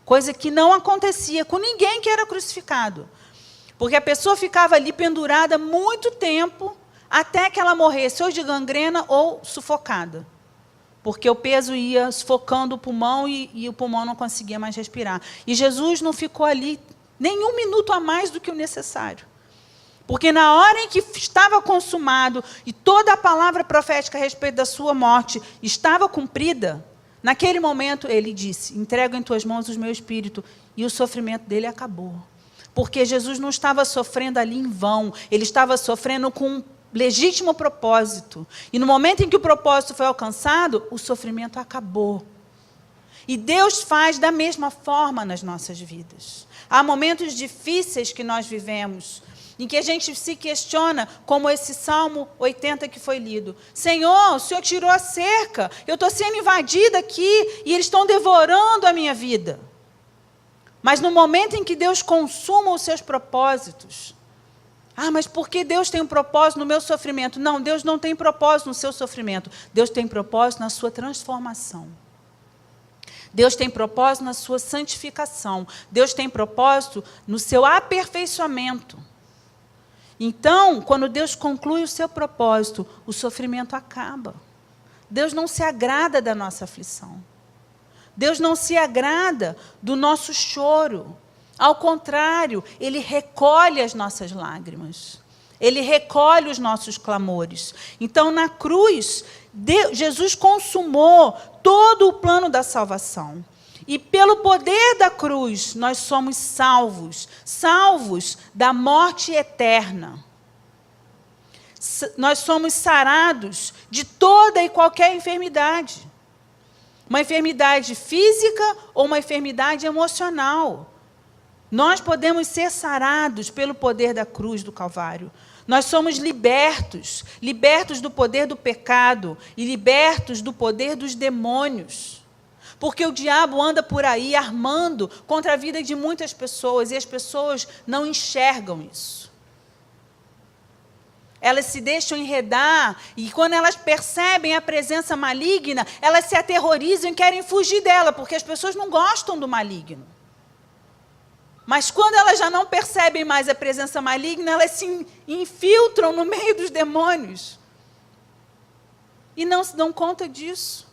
Coisa que não acontecia com ninguém que era crucificado. Porque a pessoa ficava ali pendurada muito tempo, até que ela morresse, ou de gangrena ou sufocada. Porque o peso ia sufocando o pulmão e o pulmão não conseguia mais respirar. E Jesus não ficou ali nem um minuto a mais do que o necessário. Porque na hora em que estava consumado e toda a palavra profética a respeito da sua morte estava cumprida, naquele momento ele disse: entrego em tuas mãos o meu espírito. E o sofrimento dele acabou. Porque Jesus não estava sofrendo ali em vão, ele estava sofrendo com um legítimo propósito. E no momento em que o propósito foi alcançado, o sofrimento acabou. E Deus faz da mesma forma nas nossas vidas. Há momentos difíceis que nós vivemos, em que a gente se questiona, como esse Salmo 80 que foi lido. Senhor, o Senhor tirou a cerca, eu estou sendo invadida aqui e eles estão devorando a minha vida. Mas no momento em que Deus consuma os seus propósitos, mas por que Deus tem um propósito no meu sofrimento? Não, Deus não tem propósito no seu sofrimento. Deus tem propósito na sua transformação. Deus tem propósito na sua santificação. Deus tem propósito no seu aperfeiçoamento. Então, quando Deus conclui o seu propósito, o sofrimento acaba. Deus não se agrada da nossa aflição. Deus não se agrada do nosso choro. Ao contrário, Ele recolhe as nossas lágrimas. Ele recolhe os nossos clamores. Então, na cruz, Jesus consumou todo o plano da salvação. E pelo poder da cruz, nós somos salvos. Salvos da morte eterna. Nós somos sarados de toda e qualquer enfermidade. Uma enfermidade física ou uma enfermidade emocional. Nós podemos ser sarados pelo poder da cruz do Calvário. Nós somos libertos, libertos do poder do pecado e libertos do poder dos demônios. Porque o diabo anda por aí armando contra a vida de muitas pessoas e as pessoas não enxergam isso. Elas se deixam enredar e quando elas percebem a presença maligna, elas se aterrorizam e querem fugir dela, porque as pessoas não gostam do maligno. Mas quando elas já não percebem mais a presença maligna, elas se infiltram no meio dos demônios. E não se dão conta disso.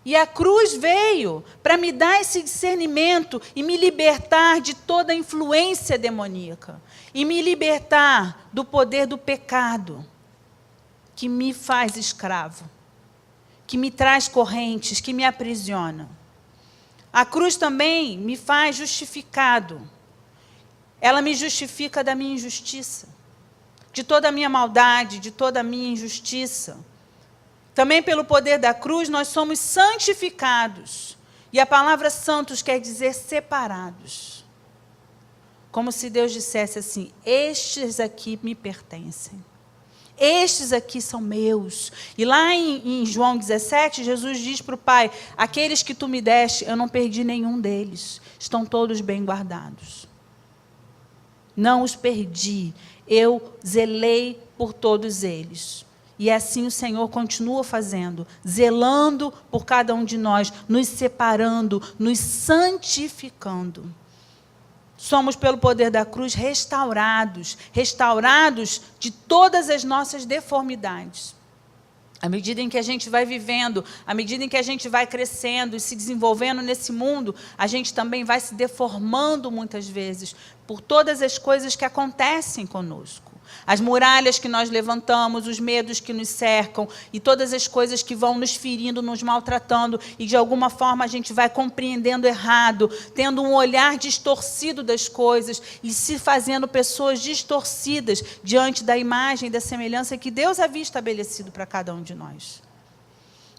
E a cruz veio para me dar esse discernimento e me libertar de toda a influência demoníaca. E me libertar do poder do pecado, que me faz escravo, que me traz correntes, que me aprisiona. A cruz também me faz justificado. Ela me justifica da minha injustiça, de toda a minha maldade, de toda a minha injustiça. Também pelo poder da cruz nós somos santificados. E a palavra santos quer dizer separados. Como se Deus dissesse assim: estes aqui me pertencem. Estes aqui são meus. E lá em João 17, Jesus diz para o Pai: aqueles que tu me deste, eu não perdi nenhum deles. Estão todos bem guardados. Não os perdi. Eu zelei por todos eles. E assim o Senhor continua fazendo, zelando por cada um de nós, nos separando, nos santificando. Somos, pelo poder da cruz, restaurados de todas as nossas deformidades. À medida em que a gente vai vivendo, à medida em que a gente vai crescendo e se desenvolvendo nesse mundo, a gente também vai se deformando muitas vezes por todas as coisas que acontecem conosco. As muralhas que nós levantamos, os medos que nos cercam e todas as coisas que vão nos ferindo, nos maltratando e de alguma forma a gente vai compreendendo errado, tendo um olhar distorcido das coisas e se fazendo pessoas distorcidas diante da imagem e da semelhança que Deus havia estabelecido para cada um de nós.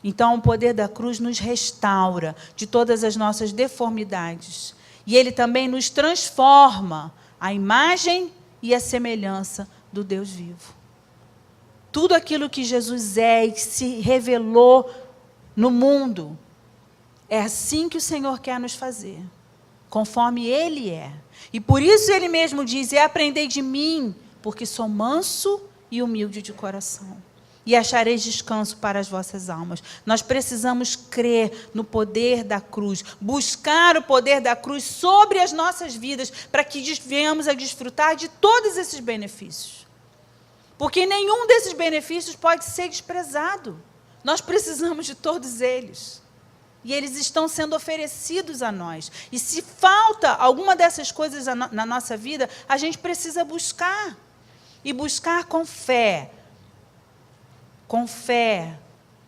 Então, o poder da cruz nos restaura de todas as nossas deformidades. E Ele também nos transforma a imagem e a semelhança do Deus vivo. Tudo aquilo que Jesus é e que se revelou no mundo, é assim que o Senhor quer nos fazer, conforme Ele é. E por isso Ele mesmo diz, aprendei de mim, porque sou manso e humilde de coração. E achareis descanso para as vossas almas. Nós precisamos crer no poder da cruz, buscar o poder da cruz sobre as nossas vidas, para que venhamos a desfrutar de todos esses benefícios. Porque nenhum desses benefícios pode ser desprezado. Nós precisamos de todos eles. E eles estão sendo oferecidos a nós. E se falta alguma dessas coisas na nossa vida, a gente precisa buscar. E buscar com fé. Com fé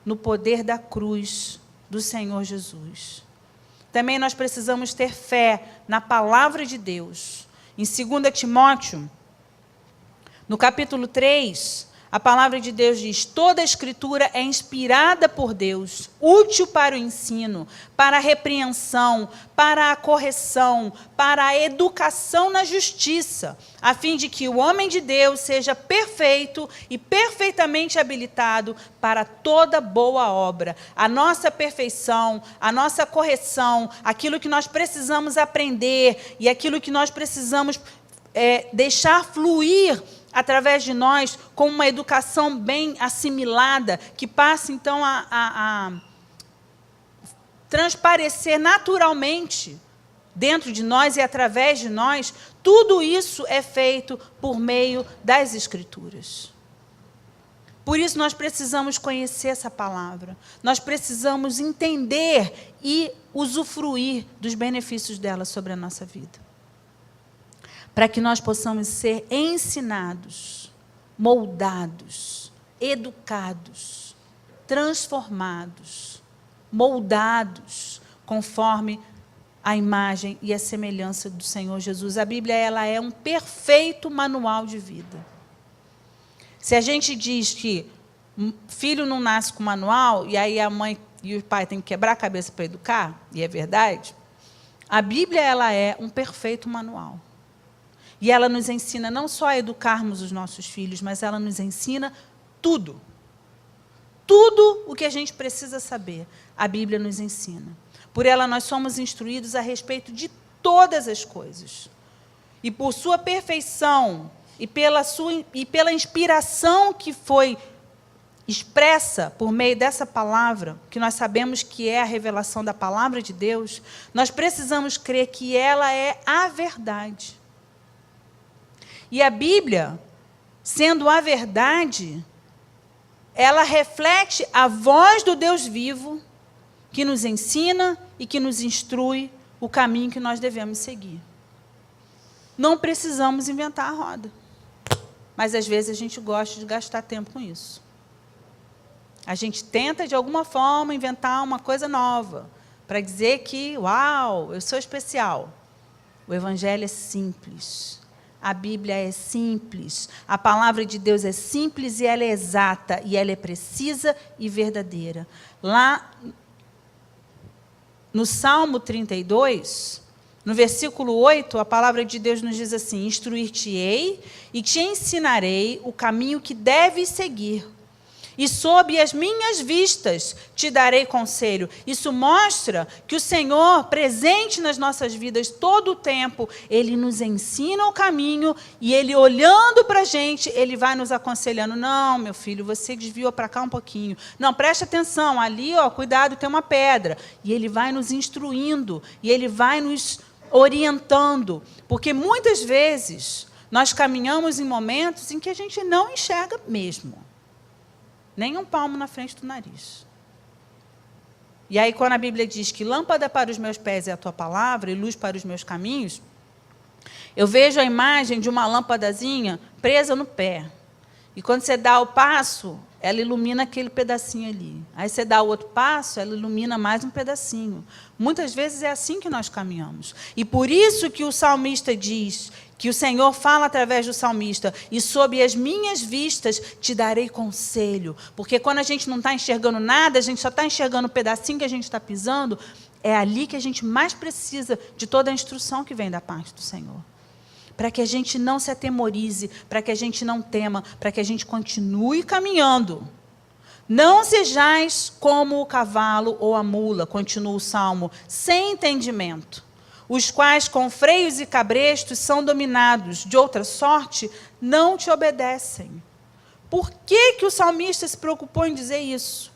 no poder da cruz do Senhor Jesus. Também nós precisamos ter fé na palavra de Deus. Em 2 Timóteo, no capítulo 3, a palavra de Deus diz, toda a Escritura é inspirada por Deus, útil para o ensino, para a repreensão, para a correção, para a educação na justiça, a fim de que o homem de Deus seja perfeito e perfeitamente habilitado para toda boa obra. A nossa perfeição, a nossa correção, aquilo que nós precisamos aprender e aquilo que nós precisamos deixar fluir através de nós, com uma educação bem assimilada, que passe, então, a transparecer naturalmente dentro de nós e através de nós, tudo isso é feito por meio das Escrituras. Por isso, nós precisamos conhecer essa palavra. Nós precisamos entender e usufruir dos benefícios dela sobre a nossa vida. Para que nós possamos ser ensinados, moldados, educados, transformados, moldados, conforme a imagem e a semelhança do Senhor Jesus. A Bíblia, ela é um perfeito manual de vida. Se a gente diz que filho não nasce com manual, e aí a mãe e o pai têm que quebrar a cabeça para educar, e é verdade, a Bíblia, ela é um perfeito manual. E ela nos ensina não só a educarmos os nossos filhos, mas ela nos ensina tudo. Tudo o que a gente precisa saber, a Bíblia nos ensina. Por ela nós somos instruídos a respeito de todas as coisas. E por sua perfeição, e pela inspiração que foi expressa por meio dessa palavra, que nós sabemos que é a revelação da palavra de Deus, nós precisamos crer que ela é a verdade. E a Bíblia, sendo a verdade, ela reflete a voz do Deus vivo, que nos ensina e que nos instrui o caminho que nós devemos seguir. Não precisamos inventar a roda. Mas, às vezes, a gente gosta de gastar tempo com isso. A gente tenta, de alguma forma, inventar uma coisa nova, para dizer que, uau, eu sou especial. O Evangelho é simples. A Bíblia é simples, a palavra de Deus é simples e ela é exata, e ela é precisa e verdadeira. Lá no Salmo 32, no versículo 8, a palavra de Deus nos diz assim, instruir-te-ei e te ensinarei o caminho que deves seguir. E sob as minhas vistas te darei conselho. Isso mostra que o Senhor, presente nas nossas vidas todo o tempo, Ele nos ensina o caminho e Ele, olhando para a gente, Ele vai nos aconselhando. Não, meu filho, você desviou para cá um pouquinho. Não, preste atenção, ali, ó, cuidado, tem uma pedra. E Ele vai nos instruindo, e Ele vai nos orientando. Porque muitas vezes nós caminhamos em momentos em que a gente não enxerga mesmo. Nem um palmo na frente do nariz. E aí, quando a Bíblia diz que lâmpada para os meus pés é a tua palavra e luz para os meus caminhos, eu vejo a imagem de uma lâmpadazinha presa no pé. E quando você dá o passo, ela ilumina aquele pedacinho ali. Aí você dá o outro passo, ela ilumina mais um pedacinho. Muitas vezes é assim que nós caminhamos. E por isso que o salmista diz, que o Senhor fala através do salmista, e sob as minhas vistas te darei conselho. Porque quando a gente não está enxergando nada, a gente só está enxergando o pedacinho que a gente está pisando, é ali que a gente mais precisa de toda a instrução que vem da parte do Senhor. Para que a gente não se atemorize, para que a gente não tema, para que a gente continue caminhando. Não sejais como o cavalo ou a mula, continua o Salmo, sem entendimento, os quais com freios e cabrestos são dominados, de outra sorte não te obedecem. Por que o salmista se preocupou em dizer isso?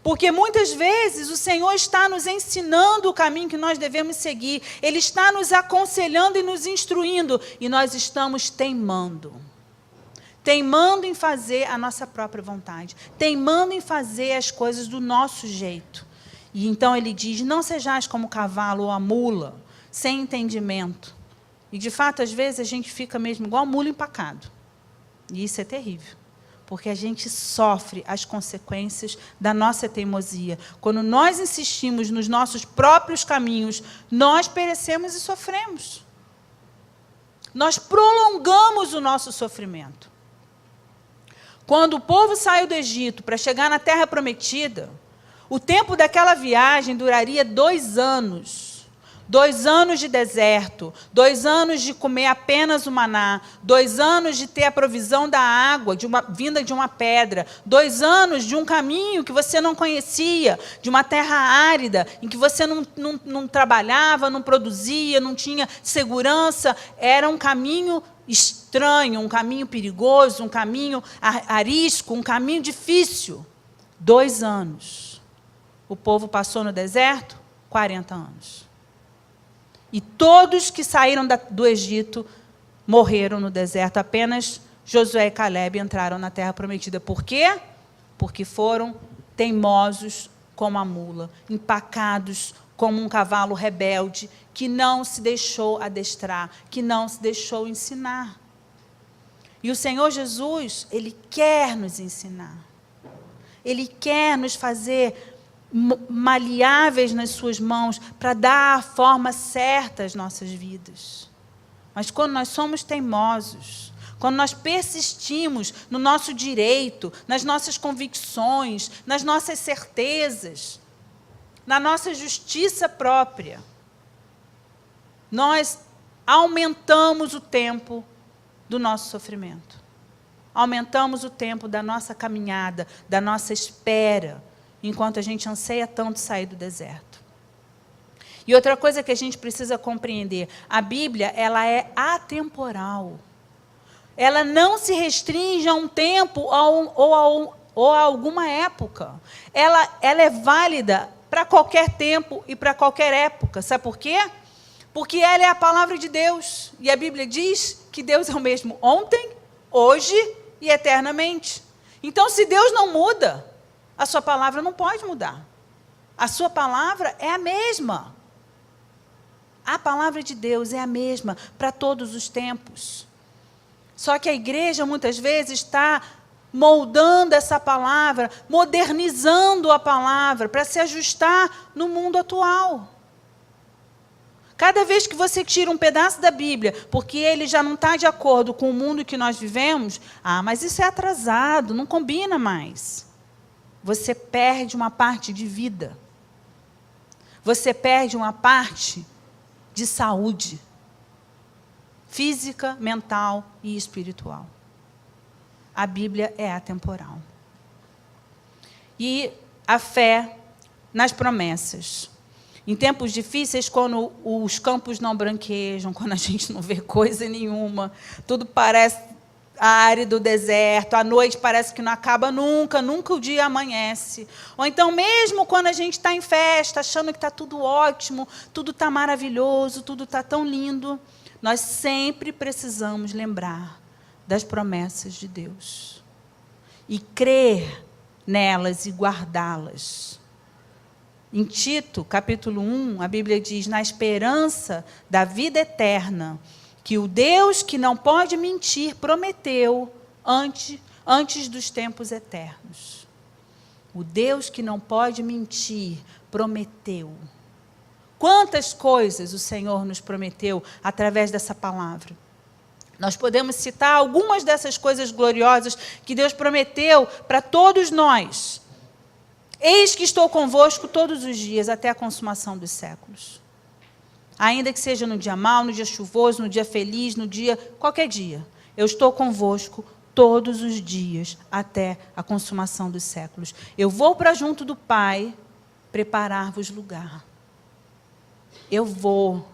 Porque muitas vezes o Senhor está nos ensinando o caminho que nós devemos seguir. Ele está nos aconselhando e nos instruindo. E nós estamos teimando. Teimando em fazer a nossa própria vontade. Teimando em fazer as coisas do nosso jeito. E então ele diz, não sejais como o cavalo ou a mula, sem entendimento. E de fato, às vezes, a gente fica mesmo igual mula empacado. E isso é terrível. Porque a gente sofre as consequências da nossa teimosia. Quando nós insistimos nos nossos próprios caminhos, nós perecemos e sofremos. Nós prolongamos o nosso sofrimento. Quando o povo saiu do Egito para chegar na Terra Prometida, o tempo daquela viagem duraria 2 anos. 2 anos de deserto, 2 anos de comer apenas o maná, 2 anos de ter a provisão da água vinda de uma pedra, 2 anos de um caminho que você não conhecia, de uma terra árida, em que você não trabalhava, não produzia, não tinha segurança. Era um caminho estranho, um caminho perigoso, um caminho arisco, um caminho difícil. 2 anos. O povo passou no deserto 40 anos. E todos que saíram do Egito morreram no deserto. Apenas Josué e Caleb entraram na Terra Prometida. Por quê? Porque foram teimosos como a mula, empacados como um cavalo rebelde, que não se deixou adestrar, que não se deixou ensinar. E o Senhor Jesus, Ele quer nos ensinar. Ele quer nos fazer maleáveis nas suas mãos para dar a forma certa às nossas vidas. Mas quando nós somos teimosos, quando nós persistimos no nosso direito, nas nossas convicções, nas nossas certezas, na nossa justiça própria, nós aumentamos o tempo do nosso sofrimento. Aumentamos o tempo da nossa caminhada, da nossa espera, enquanto a gente anseia tanto sair do deserto. E outra coisa que a gente precisa compreender, a Bíblia, ela é atemporal. Ela não se restringe a um tempo ou a alguma época. Ela é válida para qualquer tempo e para qualquer época. Sabe por quê? Porque ela é a palavra de Deus. E a Bíblia diz que Deus é o mesmo ontem, hoje e eternamente. Então, se Deus não muda, a sua palavra não pode mudar. A sua palavra é a mesma. A palavra de Deus é a mesma para todos os tempos. Só que a igreja, muitas vezes, está moldando essa palavra, modernizando a palavra para se ajustar no mundo atual. Cada vez que você tira um pedaço da Bíblia, porque ele já não está de acordo com o mundo que nós vivemos, mas isso é atrasado, não combina mais. Você perde uma parte de vida. Você perde uma parte de saúde. Física, mental e espiritual. A Bíblia é atemporal. E a fé nas promessas. Em tempos difíceis, quando os campos não branquejam, quando a gente não vê coisa nenhuma, tudo parece árido, deserto, a noite parece que não acaba nunca, nunca o dia amanhece. Ou então, mesmo quando a gente está em festa, achando que está tudo ótimo, tudo está maravilhoso, tudo está tão lindo, nós sempre precisamos lembrar das promessas de Deus. E crer nelas e guardá-las. Em Tito, capítulo 1, a Bíblia diz, na esperança da vida eterna, que o Deus que não pode mentir prometeu antes dos tempos eternos. O Deus que não pode mentir prometeu. Quantas coisas o Senhor nos prometeu através dessa palavra. Nós podemos citar algumas dessas coisas gloriosas que Deus prometeu para todos nós. Eis que estou convosco todos os dias, até a consumação dos séculos. Ainda que seja no dia mau, no dia chuvoso, no dia feliz, no dia... qualquer dia. Eu estou convosco todos os dias, até a consumação dos séculos. Eu vou para junto do Pai, preparar-vos lugar. Eu vou,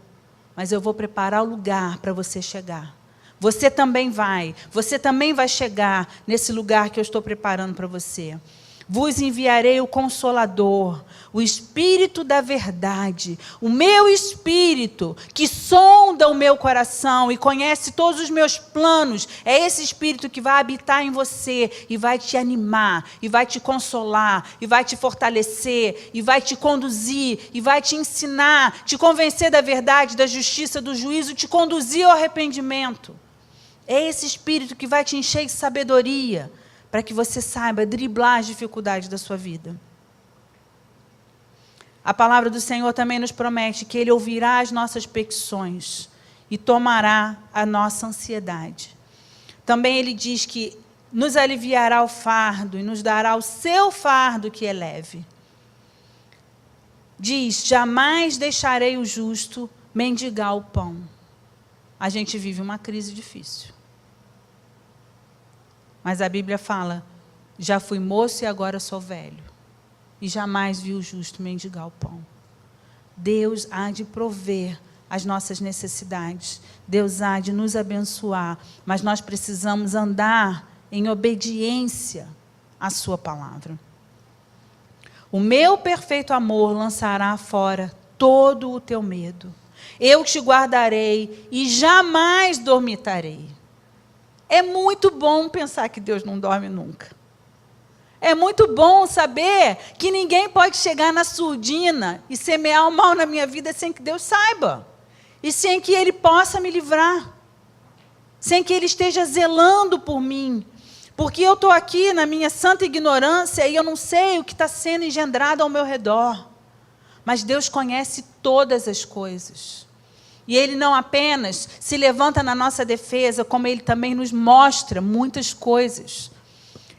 mas eu vou preparar o lugar para você chegar. Você também vai chegar nesse lugar que eu estou preparando para você. Vos enviarei o Consolador, o Espírito da verdade, o meu Espírito, que sonda o meu coração e conhece todos os meus planos. É esse Espírito que vai habitar em você e vai te animar, e vai te consolar, e vai te fortalecer, e vai te conduzir, e vai te ensinar, te convencer da verdade, da justiça, do juízo, te conduzir ao arrependimento. É esse Espírito que vai te encher de sabedoria, para que você saiba driblar as dificuldades da sua vida. A palavra do Senhor também nos promete que Ele ouvirá as nossas petições e tomará a nossa ansiedade. Também Ele diz que nos aliviará o fardo e nos dará o seu fardo que é leve. Diz, jamais deixarei o justo mendigar o pão. A gente vive uma crise difícil. Mas a Bíblia fala, já fui moço e agora sou velho. E jamais vi o justo mendigar o pão. Deus há de prover as nossas necessidades. Deus há de nos abençoar. Mas nós precisamos andar em obediência à sua palavra. O meu perfeito amor lançará fora todo o teu medo. Eu te guardarei e jamais dormitarei. É muito bom pensar que Deus não dorme nunca. É muito bom saber que ninguém pode chegar na surdina e semear o mal na minha vida sem que Deus saiba. E sem que Ele possa me livrar. Sem que Ele esteja zelando por mim. Porque eu estou aqui na minha santa ignorância e eu não sei o que está sendo engendrado ao meu redor. Mas Deus conhece todas as coisas. E Ele não apenas se levanta na nossa defesa, como Ele também nos mostra muitas coisas.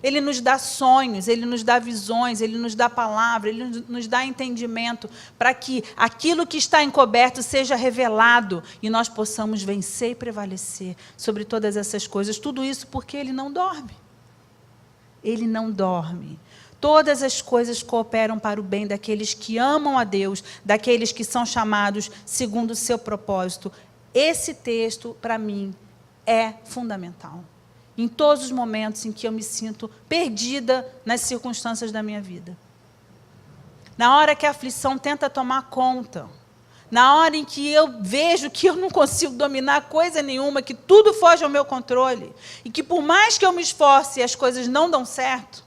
Ele nos dá sonhos, Ele nos dá visões, Ele nos dá palavra, Ele nos dá entendimento, para que aquilo que está encoberto seja revelado e nós possamos vencer e prevalecer sobre todas essas coisas. Tudo isso porque Ele não dorme. Ele não dorme. Todas as coisas cooperam para o bem daqueles que amam a Deus, daqueles que são chamados segundo o seu propósito. Esse texto, para mim, é fundamental. Em todos os momentos em que eu me sinto perdida nas circunstâncias da minha vida. Na hora que a aflição tenta tomar conta, na hora em que eu vejo que eu não consigo dominar coisa nenhuma, que tudo foge ao meu controle, e que por mais que eu me esforce, as coisas não dão certo,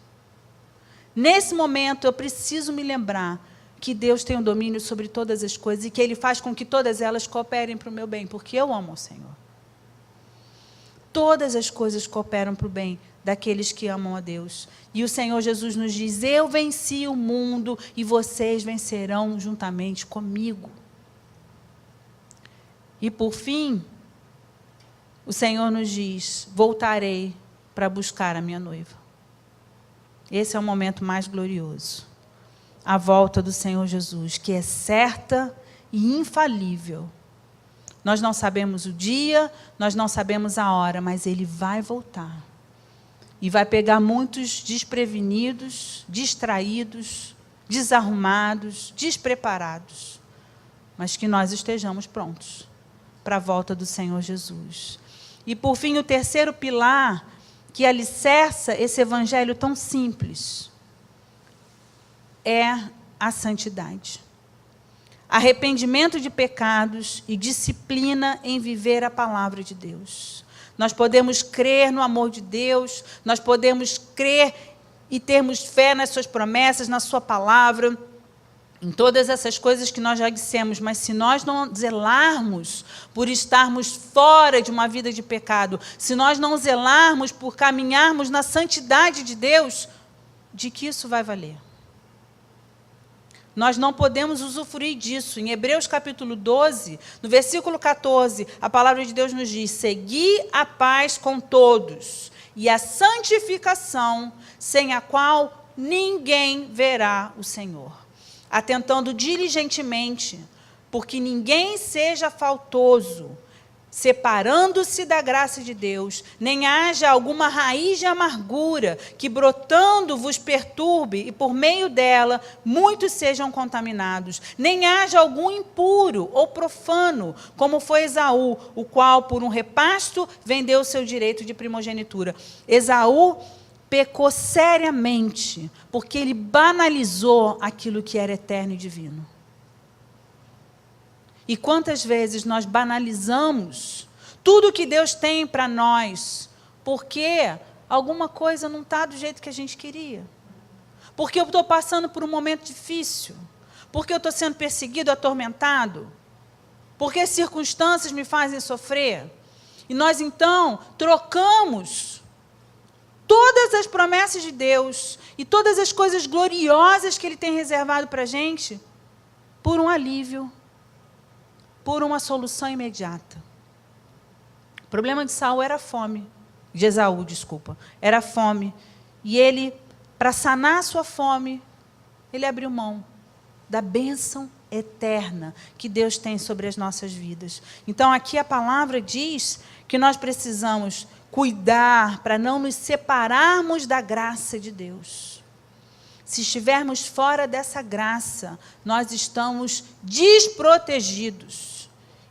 nesse momento, eu preciso me lembrar que Deus tem o domínio sobre todas as coisas e que Ele faz com que todas elas cooperem para o meu bem, porque eu amo o Senhor. Todas as coisas cooperam para o bem daqueles que amam a Deus. E o Senhor Jesus nos diz, eu venci o mundo e vocês vencerão juntamente comigo. E por fim, o Senhor nos diz, voltarei para buscar a minha noiva. Esse é o momento mais glorioso. A volta do Senhor Jesus, que é certa e infalível. Nós não sabemos o dia, nós não sabemos a hora, mas Ele vai voltar. E vai pegar muitos desprevenidos, distraídos, desarrumados, despreparados. Mas que nós estejamos prontos para a volta do Senhor Jesus. E por fim, o terceiro pilar que alicerça esse evangelho tão simples é a santidade. Arrependimento de pecados e disciplina em viver a palavra de Deus. Nós podemos crer no amor de Deus, nós podemos crer e termos fé nas suas promessas, na sua palavra, em todas essas coisas que nós já dissemos, mas se nós não zelarmos por estarmos fora de uma vida de pecado, se nós não zelarmos por caminharmos na santidade de Deus, de que isso vai valer? Nós não podemos usufruir disso. Em Hebreus capítulo 12, no versículo 14, a palavra de Deus nos diz: segui a paz com todos e a santificação, sem a qual ninguém verá o Senhor, atentando diligentemente, porque ninguém seja faltoso, separando-se da graça de Deus, nem haja alguma raiz de amargura que brotando vos perturbe e por meio dela muitos sejam contaminados, nem haja algum impuro ou profano, como foi Esaú, o qual por um repasto vendeu o seu direito de primogenitura. Esaú pecou seriamente, porque ele banalizou aquilo que era eterno e divino. E quantas vezes nós banalizamos tudo que Deus tem para nós, porque alguma coisa não está do jeito que a gente queria, porque eu estou passando por um momento difícil, porque eu estou sendo perseguido, atormentado, porque as circunstâncias me fazem sofrer. E nós, então, trocamos todas as promessas de Deus e todas as coisas gloriosas que Ele tem reservado para a gente por um alívio, por uma solução imediata. O problema de Saul era a fome, de Esaú, desculpa, era a fome. E ele, para sanar a sua fome, ele abriu mão da bênção eterna que Deus tem sobre as nossas vidas. Então, aqui a palavra diz que nós precisamos cuidar para não nos separarmos da graça de Deus. Se estivermos fora dessa graça, nós estamos desprotegidos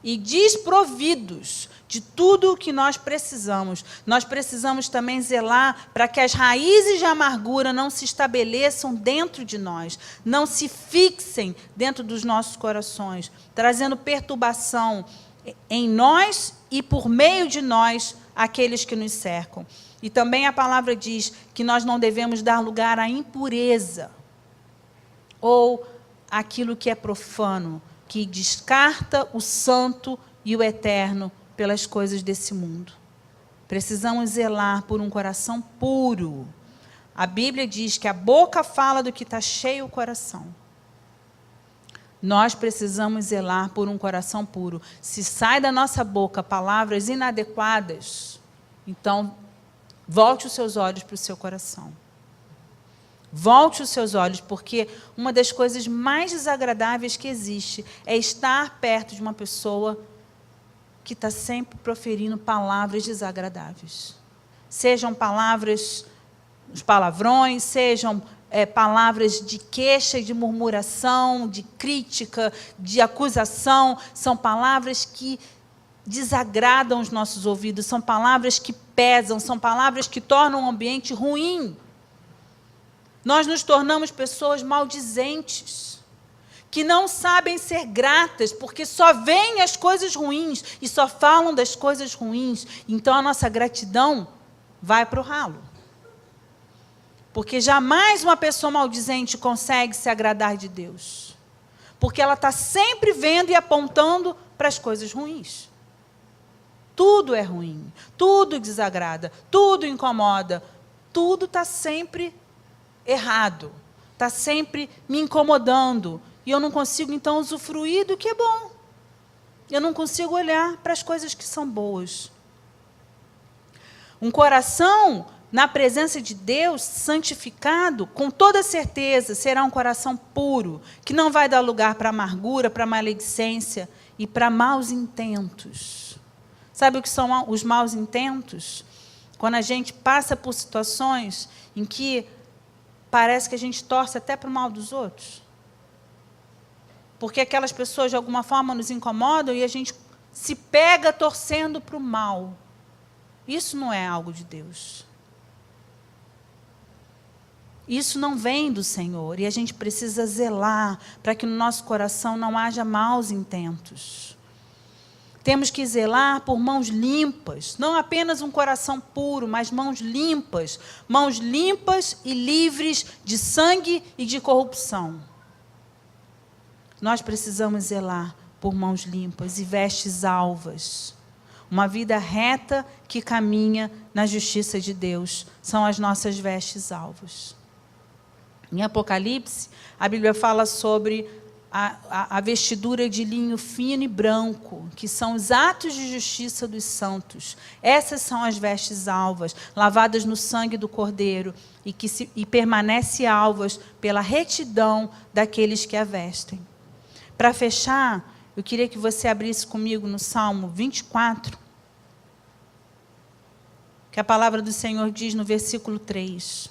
e desprovidos de tudo o que nós precisamos. Nós precisamos também zelar para que as raízes de amargura não se estabeleçam dentro de nós, não se fixem dentro dos nossos corações, trazendo perturbação em nós e por meio de nós, àqueles que nos cercam. E também a palavra diz que nós não devemos dar lugar à impureza ou àquilo que é profano, que descarta o santo e o eterno pelas coisas desse mundo. Precisamos zelar por um coração puro. A Bíblia diz que a boca fala do que está cheio o coração. Nós precisamos zelar por um coração puro. Se sai da nossa boca palavras inadequadas, então volte os seus olhos para o seu coração. Volte os seus olhos, porque uma das coisas mais desagradáveis que existe é estar perto de uma pessoa que está sempre proferindo palavras desagradáveis. Sejam palavras, os palavrões, sejam palavras de queixa, de murmuração, de crítica, de acusação. São palavras que desagradam os nossos ouvidos, são palavras que pesam, são palavras que tornam o ambiente ruim. Nós nos tornamos pessoas maldizentes, que não sabem ser gratas, porque só veem as coisas ruins e só falam das coisas ruins. Então, a nossa gratidão vai para o ralo. Porque jamais uma pessoa maldizente consegue se agradar de Deus. Porque ela está sempre vendo e apontando para as coisas ruins. Tudo é ruim, tudo desagrada, tudo incomoda, tudo está sempre errado, está sempre me incomodando, e eu não consigo, então, usufruir do que é bom. Eu não consigo olhar para as coisas que são boas. Um coração na presença de Deus, santificado, com toda certeza, será um coração puro, que não vai dar lugar para amargura, para maledicência e para maus intentos. Sabe o que são os maus intentos? Quando a gente passa por situações em que parece que a gente torce até para o mal dos outros. Porque aquelas pessoas, de alguma forma, nos incomodam e a gente se pega torcendo para o mal. Isso não é algo de Deus. Isso não vem do Senhor. E a gente precisa zelar para que no nosso coração não haja maus intentos. Temos que zelar por mãos limpas, não apenas um coração puro, mas mãos limpas e livres de sangue e de corrupção. Nós precisamos zelar por mãos limpas e vestes alvas. Uma vida reta que caminha na justiça de Deus são as nossas vestes alvas. Em Apocalipse, a Bíblia fala sobre a vestidura de linho fino e branco, que são os atos de justiça dos santos. Essas são as vestes alvas, lavadas no sangue do Cordeiro, e permanecem alvas pela retidão daqueles que a vestem. Para fechar, eu queria que você abrisse comigo no Salmo 24, que a palavra do Senhor diz no versículo 3.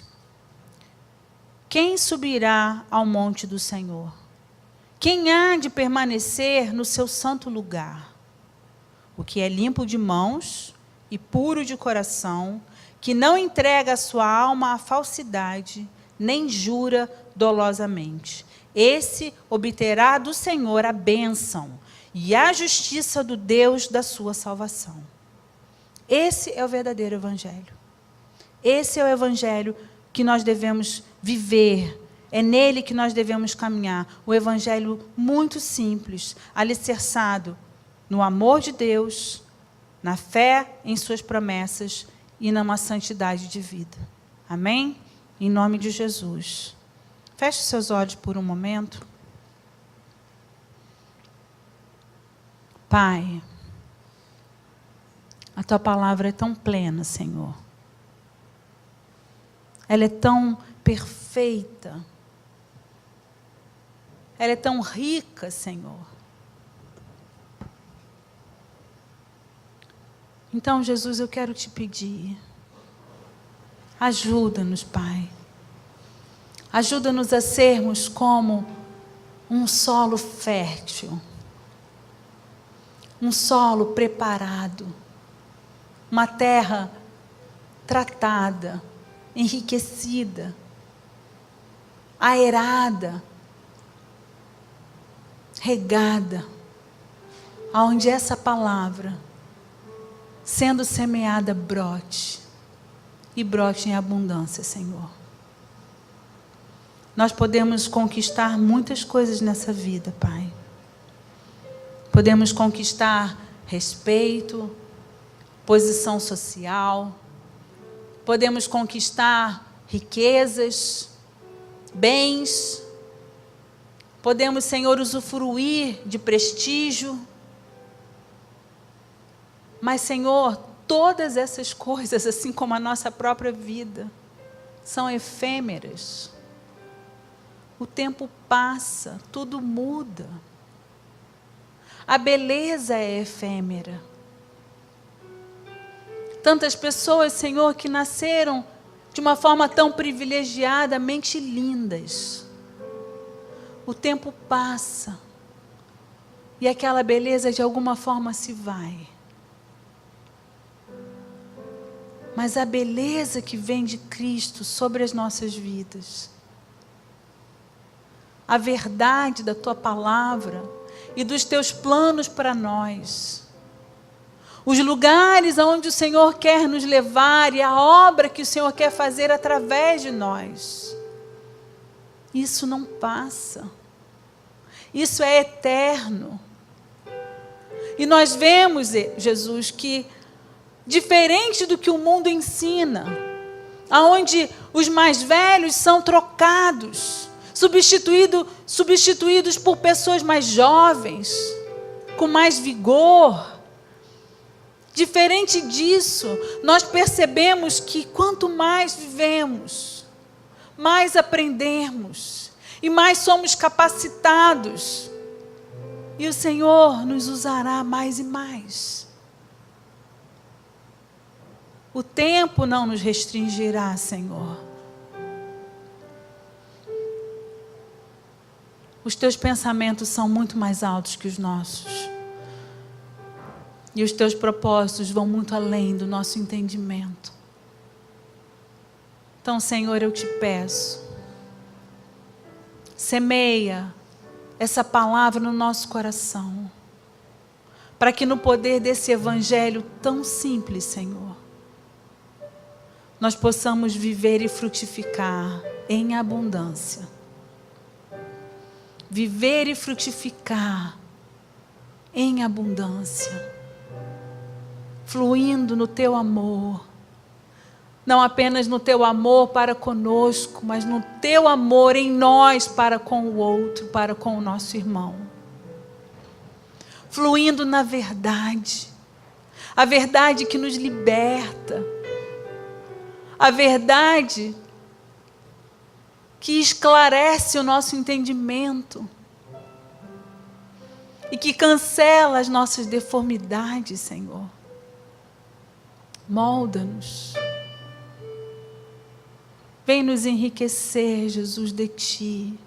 Quem subirá ao monte do Senhor? Quem há de permanecer no seu santo lugar? O que é limpo de mãos e puro de coração, que não entrega a sua alma à falsidade, nem jura dolosamente. Esse obterá do Senhor a bênção e a justiça do Deus da sua salvação. Esse é o verdadeiro evangelho. Esse é o evangelho que nós devemos viver. É nele que nós devemos caminhar. O evangelho muito simples, alicerçado no amor de Deus, na fé em suas promessas e numa santidade de vida. Amém? Em nome de Jesus. Feche seus olhos por um momento. Pai, a Tua palavra é tão plena, Senhor. Ela é tão perfeita. Ela é tão rica, Senhor. Então, Jesus, eu quero te pedir, ajuda-nos, Pai. Ajuda-nos a sermos como um solo fértil, um solo preparado, uma terra tratada, enriquecida, aerada, regada, aonde essa palavra, sendo semeada, brote, e brote em abundância, Senhor. Nós podemos conquistar muitas coisas nessa vida, Pai. Podemos conquistar respeito, posição social, podemos conquistar riquezas, bens, podemos, Senhor, usufruir de prestígio. Mas, Senhor, todas essas coisas, assim como a nossa própria vida, são efêmeras. O tempo passa, tudo muda. A beleza é efêmera. Tantas pessoas, Senhor, que nasceram de uma forma tão privilegiadamente lindas. O tempo passa e aquela beleza de alguma forma se vai. Mas a beleza que vem de Cristo sobre as nossas vidas, a verdade da Tua palavra e dos Teus planos para nós, os lugares aonde o Senhor quer nos levar e a obra que o Senhor quer fazer através de nós, isso não passa. Isso é eterno. E nós vemos, Jesus, que diferente do que o mundo ensina, aonde os mais velhos são trocados, substituídos por pessoas mais jovens, com mais vigor. Diferente disso, nós percebemos que quanto mais vivemos, mais aprendemos e mais somos capacitados. E o Senhor nos usará mais e mais. O tempo não nos restringirá, Senhor. Os Teus pensamentos são muito mais altos que os nossos. E os Teus propósitos vão muito além do nosso entendimento. Então, Senhor, eu te peço, semeia essa palavra no nosso coração, para que no poder desse evangelho tão simples, Senhor, nós possamos viver e frutificar em abundância. viver e frutificar em abundância, fluindo no teu amor, não apenas no teu amor para conosco, mas no teu amor em nós para com o outro, para com o nosso irmão, fluindo na verdade, a verdade que nos liberta, a verdade que esclarece o nosso entendimento e que cancela as nossas deformidades, Senhor. Molda-nos. Vem nos enriquecer, Jesus, de Ti.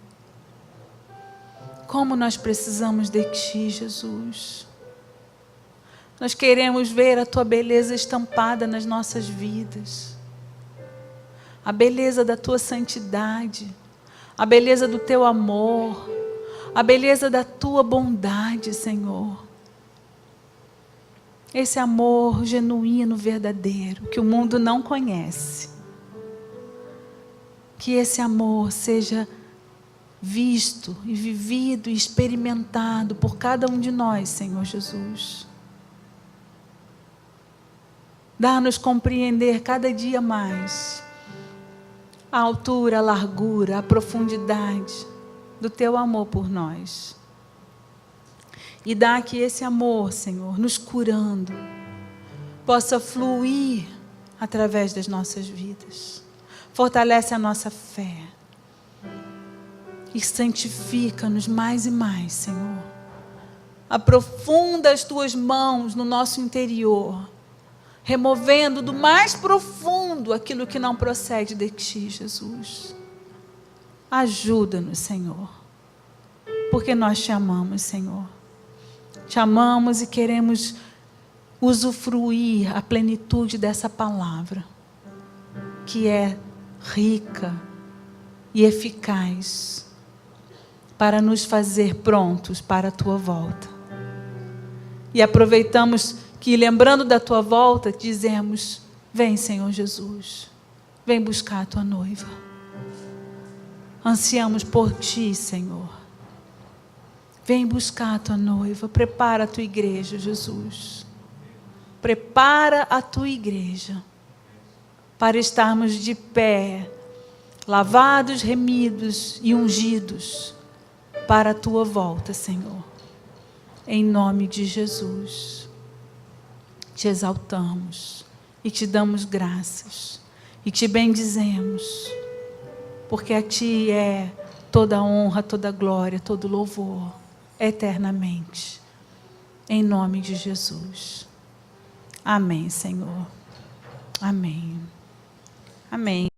Como nós precisamos de Ti, Jesus. Nós queremos ver a Tua beleza estampada nas nossas vidas. A beleza da Tua santidade. A beleza do Teu amor. A beleza da Tua bondade, Senhor. Esse amor genuíno, verdadeiro, que o mundo não conhece. Que esse amor seja visto e vivido e experimentado por cada um de nós, Senhor Jesus. Dá-nos compreender cada dia mais a altura, a largura, a profundidade do Teu amor por nós. E dá que esse amor, Senhor, nos curando, possa fluir através das nossas vidas. Fortalece a nossa fé. E santifica-nos mais e mais, Senhor. Aprofunda as Tuas mãos no nosso interior, removendo do mais profundo aquilo que não procede de Ti, Jesus. Ajuda-nos, Senhor, porque nós Te amamos, Senhor. Te amamos e queremos usufruir a plenitude dessa palavra, que é rica e eficaz para nos fazer prontos para a Tua volta. E aproveitamos que, lembrando da Tua volta, dizemos: vem, Senhor Jesus, vem buscar a Tua noiva. Ansiamos por Ti, Senhor. Vem buscar a Tua noiva. Prepara a Tua igreja, Jesus. Prepara a Tua igreja para estarmos de pé, lavados, remidos e ungidos para a Tua volta, Senhor. Em nome de Jesus. Te exaltamos e Te damos graças e Te bendizemos, porque a Ti é toda honra, toda glória, todo louvor, eternamente. Em nome de Jesus. Amém, Senhor. Amém. Amém.